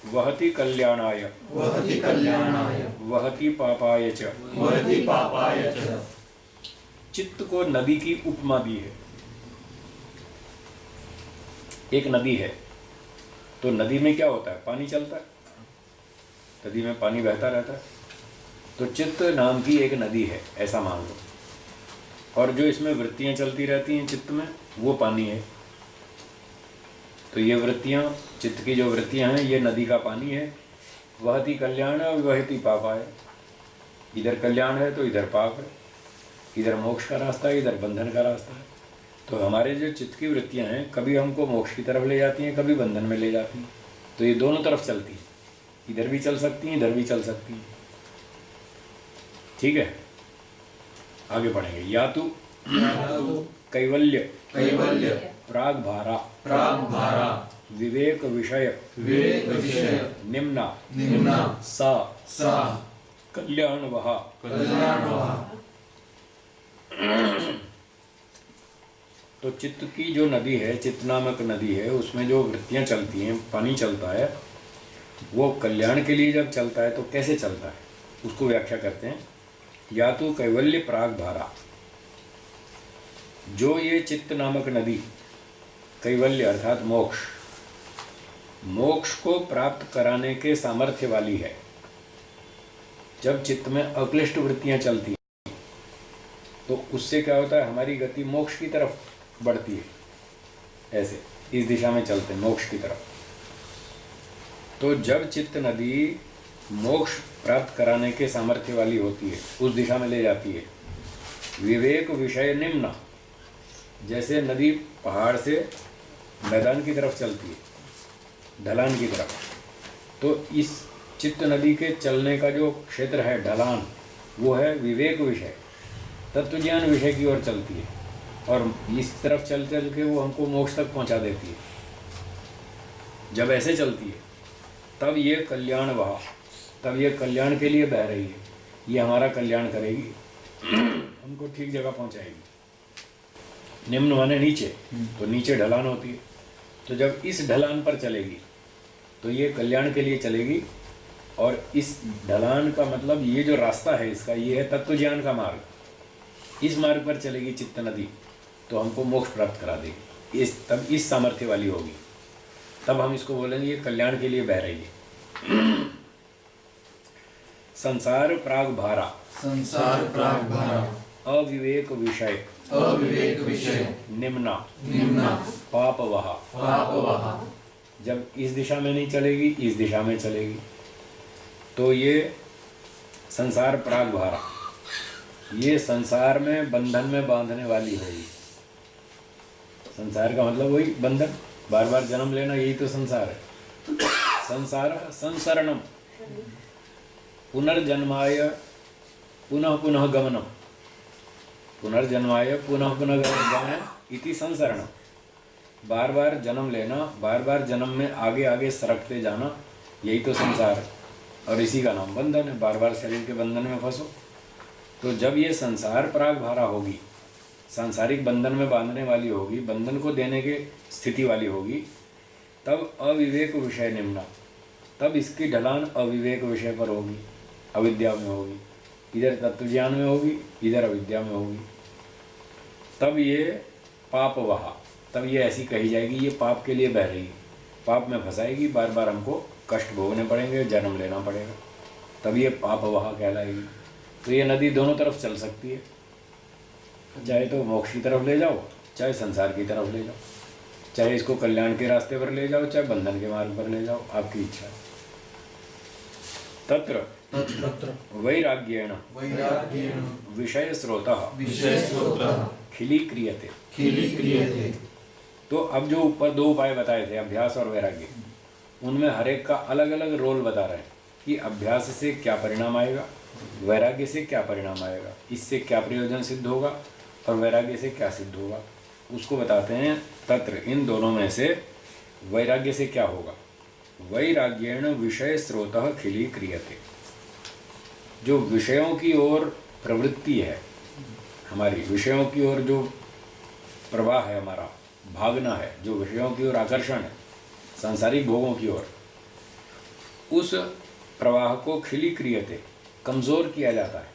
वहति कल्याणाय, वहति कल्याणाय वहति पापाय च। वहति पापाय च। चित्त को नदी की उपमा दी है। एक नदी है, तो नदी में क्या होता है, पानी चलता है, नदी में पानी बहता रहता है। तो चित्त नाम की एक नदी है, ऐसा मान लो, और जो इसमें वृत्तियां चलती रहती हैं चित्त में, वो पानी है। तो ये वृत्तियां, चित्त की जो वृत्तियां हैं, ये नदी का पानी है। वहति कल्याण और वहति पाप है। इधर कल्याण है तो इधर पाप है, इधर मोक्ष का रास्ता है, इधर बंधन का रास्ता है। तो हमारे जो चित्त की वृत्तियां हैं, कभी हमको मोक्ष की तरफ ले जाती हैं, कभी बंधन में ले जाती हैं। तो ये दोनों तरफ चलती हैं, इधर भी चल सकती हैं, इधर भी चल सकती हैं। ठीक है, आगे बढ़ेंगे। या तो कैवल्य, कैवल्य प्राग भारा, प्राग भारा विवेक विषय, विवेक विषय निम्ना, निम्ना सा सा कल्याण वहा। कल्याण वहा। तो चित्त की जो नदी है, चित्त नामक नदी है, उसमें जो वृत्तियां चलती हैं, पानी चलता है, वो कल्याण के लिए जब चलता है तो कैसे चलता है, उसको व्याख्या करते हैं। या तो कैवल्य प्राग धारा, जो ये चित्त नामक नदी, कैवल्य अर्थात मोक्ष, मोक्ष को प्राप्त कराने के सामर्थ्य वाली है। जब चित्त में अक्लिष्ट वृत्तियां चलती हैं तो उससे क्या होता है, हमारी गति मोक्ष की तरफ बढ़ती है। ऐसे इस दिशा में चलते हैं मोक्ष की तरफ। तो जब चित्त नदी मोक्ष प्राप्त कराने के सामर्थ्य वाली होती है, उस दिशा में ले जाती है। विवेक विषय निम्न, जैसे नदी पहाड़ से मैदान की तरफ चलती है, ढलान की तरफ, तो इस चित्त नदी के चलने का जो क्षेत्र है, ढलान, वो है विवेक विषय, तत्व ज्ञान विषय की ओर चलती है, और इस तरफ चल चल के वो हमको मोक्ष तक पहुंचा देती है। जब ऐसे चलती है तब ये कल्याण वहा, तब ये कल्याण के लिए बह रही है, ये हमारा कल्याण करेगी, हमको ठीक जगह पहुंचाएगी। निम्न माने नीचे, तो नीचे ढलान होती है। तो जब इस ढलान पर चलेगी तो ये कल्याण के लिए चलेगी, और इस ढलान का मतलब ये जो रास्ता है इसका, ये है तत्व ज्ञान का मार्ग। इस मार्ग पर चलेगी चित्त नदी तो हमको मोक्ष प्राप्त करा देगी, तब इस सामर्थ्य वाली होगी। तब हम इसको बोलेंगे ये कल्याण के लिए बह रही है। संसार प्राग भारा, संसार प्राग भारा, अविवेक विषय, अविवेक विषय, निम्ना, निम्ना, पाप वहा। पाप वहा। जब इस दिशा में नहीं चलेगी, इस दिशा में चलेगी, तो ये संसार प्राग भारा, ये संसार में बंधन में बांधने वाली होगी। संसार का मतलब वही बंधन, बार बार जन्म लेना, यही तो संसार है। संसार संसरणम, पुनर्जन्माय पुनः पुनः गमनम, पुनर्जन्माय पुनः पुनः गमनम इति संसरणम। बार बार जन्म लेना, बार बार जन्म में आगे आगे सरकते जाना, यही तो संसार है। और इसी का नाम बंधन है, बार बार शरीर के बंधन में फंसो। तो जब ये संसार प्राग भारा होगी, सांसारिक बंधन में बांधने वाली होगी, बंधन को देने के स्थिति वाली होगी, तब अविवेक विषय निम्ना, तब इसकी ढलान अविवेक विषय पर होगी, अविद्या में होगी। इधर तत्व ज्ञान में होगी, इधर अविद्या में होगी। तब ये पाप वहा, तब ये ऐसी कही जाएगी ये पाप के लिए बह रही है, पाप में फंसाएगी, बार बार हमको कष्ट भोगने पड़ेंगे, जन्म लेना पड़ेगा, तब ये पाप वहा कहलाएगी। तो ये नदी दोनों तरफ चल सकती है, चाहे तो मोक्ष की तरफ ले जाओ, चाहे संसार की तरफ ले जाओ, चाहे इसको कल्याण के रास्ते पर ले जाओ, चाहे बंधन के मार्ग पर ले जाओ, आपकी इच्छा। तत्र वैराग्येण वैराग्येण विषय स्रोतः विषय स्रोतः खिलीक्रियते। खिलीक्रियते। तो अब जो ऊपर दो उपाय बताए थे, अभ्यास और वैराग्य, उनमें हर एक का अलग अलग रोल बता रहे हैं कि अभ्यास से क्या परिणाम आएगा, वैराग्य से क्या परिणाम आएगा, इससे क्या प्रयोजन सिद्ध होगा और वैराग्य से क्या सिद्ध होगा, उसको बताते हैं। तत्र, इन दोनों में से वैराग्य से क्या होगा। वैराग्येण विषय स्रोतः खिलीक्रियते, जो विषयों की ओर प्रवृत्ति है हमारी, विषयों की ओर जो प्रवाह है हमारा, भागना है, जो विषयों की ओर आकर्षण है, सांसारिक भोगों की ओर, उस प्रवाह को खिलीक्रियते, कमज़ोर किया जाता है।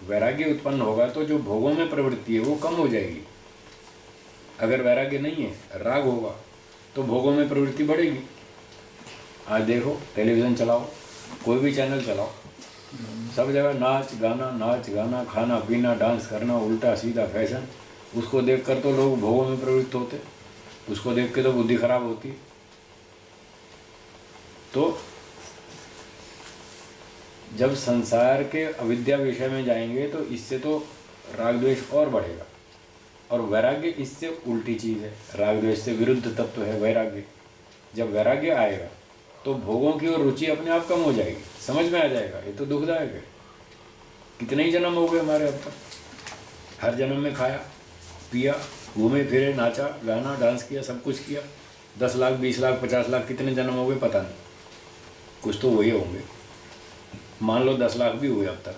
वैराग्य उत्पन्न होगा तो जो भोगों में प्रवृत्ति है वो कम हो जाएगी। अगर वैराग्य नहीं है, राग होगा, तो भोगों में प्रवृत्ति बढ़ेगी। आज देखो, टेलीविज़न चलाओ, कोई भी चैनल चलाओ, सब जगह नाच गाना, खाना पीना, डांस करना, उल्टा सीधा फैशन, उसको देखकर तो लोग भोगों में प्रवृत्त होते, उसको देख के तो बुद्धि खराब होती। तो जब संसार के अविद्या विषय में जाएंगे तो इससे तो राग द्वेष और बढ़ेगा, और वैराग्य इससे उल्टी चीज़ है, राग द्वेष से विरुद्ध तत्व है वैराग्य। जब वैराग्य आएगा तो भोगों की ओर रुचि अपने आप कम हो जाएगी, समझ में आ जाएगा ये तो दुखदायक है। कितने ही जन्म हो गए हमारे अब तक, हर जन्म में खाया पिया, घूमे फिरे, नाचा गाना, डांस किया, सब कुछ किया। 10 लाख 20 लाख 50 लाख कितने जन्म हो गए पता नहीं, कुछ तो वही होंगे। मान लो 10 लाख भी हुए अब तक,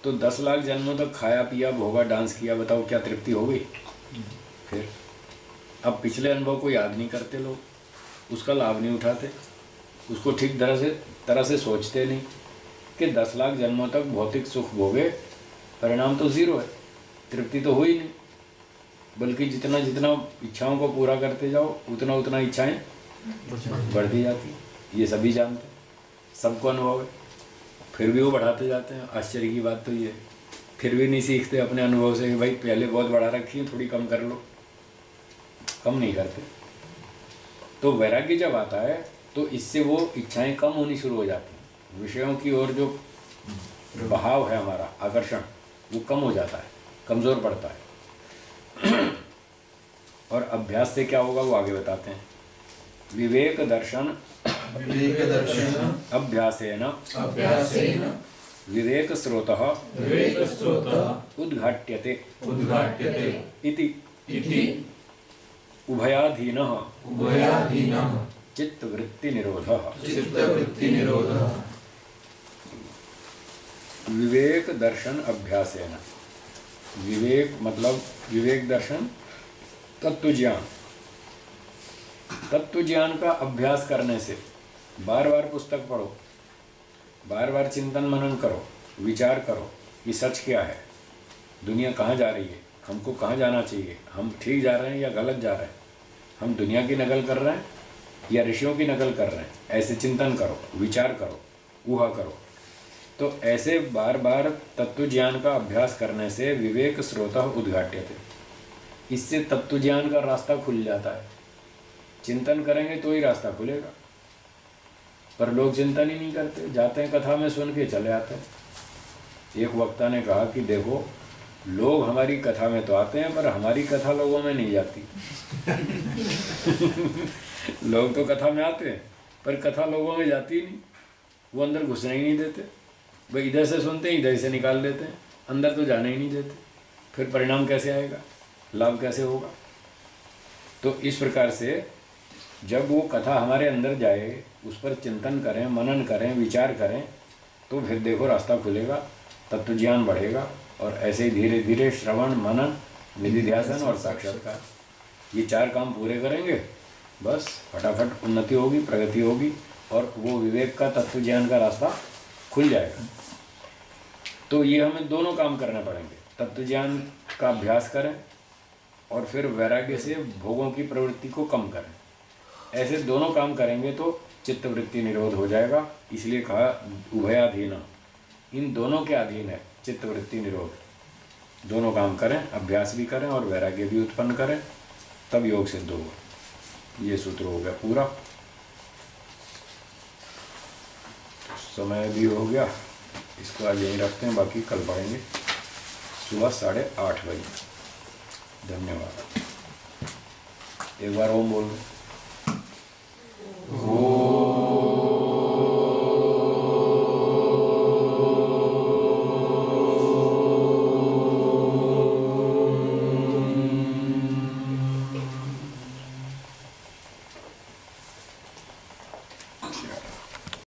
तो 10 लाख जन्मों तक खाया पिया, भोगा, डांस किया, बताओ क्या तृप्ति हो गई। फिर अब पिछले अनुभव को याद नहीं करते लोग, उसका लाभ नहीं उठाते, उसको ठीक तरह से सोचते नहीं कि 10 लाख जन्मों तक भौतिक सुख भोगे, परिणाम तो ज़ीरो है, तृप्ति तो हुई नहीं, बल्कि जितना जितना इच्छाओं को पूरा करते जाओ उतना उतना इच्छाएं बढ़ती जाती। ये सभी जानते हैं, सबको अनुभव है, फिर भी वो बढ़ाते जाते हैं। आश्चर्य की बात तो ये है, फिर भी नहीं सीखते अपने अनुभव से कि भाई पहले बहुत बढ़ा रखी है, थोड़ी कम कर लो, कम नहीं करते। तो वैराग्य जब आता है तो इससे वो इच्छाएं कम होनी शुरू हो जाती हैं, विषयों की ओर जो बहाव है हमारा, आकर्षण, वो कम हो जाता है, कमज़ोर पड़ता है। और अभ्यास से क्या होगा वो आगे बताते हैं। विवेक दर्शन अभ्यासेन विवेक स्रोतः उद्घाट्यते इति उभयाधीनः चित्तवृत्ति निरोधः। विवेक दर्शन अभ्यासेन, विवेक मतलब विवेक दर्शन, तत्व ज्ञान, तत्व ज्ञान का अभ्यास करने से, बार बार पुस्तक पढ़ो, बार बार चिंतन मनन करो, विचार करो कि सच क्या है, दुनिया कहाँ जा रही है, हमको कहाँ जाना चाहिए, हम ठीक जा रहे हैं या गलत जा रहे हैं, हम दुनिया की नकल कर रहे हैं या ऋषियों की नकल कर रहे हैं, ऐसे चिंतन करो, विचार करो, ऊहा करो। तो ऐसे बार बार तत्व ज्ञान का अभ्यास करने से विवेक स्रोतः उद्घाट्यते, इससे तत्व ज्ञान का रास्ता खुल जाता है। चिंतन करेंगे तो ही रास्ता खुलेगा, पर लोग चिंतन ही नहीं करते, जाते हैं कथा में सुन के चले आते हैं। एक वक्ता ने कहा कि देखो, लोग हमारी कथा में तो आते हैं पर हमारी कथा लोगों में नहीं जाती। लोग तो कथा में आते हैं पर कथा लोगों में जाती ही नहीं, वो अंदर घुसने ही नहीं देते। भाई इधर से सुनते हैं, इधर से निकाल देते हैं, अंदर तो जाने ही नहीं देते। फिर परिणाम कैसे आएगा, लाभ कैसे होगा? तो इस प्रकार से जब वो कथा हमारे अंदर जाए, उस पर चिंतन करें, मनन करें, विचार करें, तो फिर देखो रास्ता खुलेगा, तत्व ज्ञान बढ़ेगा। और ऐसे ही धीरे धीरे श्रवण, मनन, निधिध्यासन और साक्षात्कार, ये 4 काम पूरे करेंगे, बस फटाफट उन्नति होगी, प्रगति होगी और वो विवेक का, तत्व ज्ञान का रास्ता खुल जाएगा। तो ये हमें दोनों काम करने पड़ेंगे, तत्व ज्ञान का अभ्यास करें और फिर वैराग्य से भोगों की प्रवृत्ति को कम करें। ऐसे दोनों काम करेंगे तो चित्तवृत्ति निरोध हो जाएगा। इसलिए कहा उभयाधीन, इन दोनों के अधीन है चित्तवृत्ति निरोध। दोनों काम करें, अभ्यास भी करें और वैराग्य भी उत्पन्न करें, तब योग सिद्ध होगा। ये सूत्र हो गया पूरा। समय भी हो गया, इसको आज यहीं रखते हैं, बाकी कल पढ़ेंगे सुबह 8:30 बजे। धन्यवाद। एक बार ओम बोल।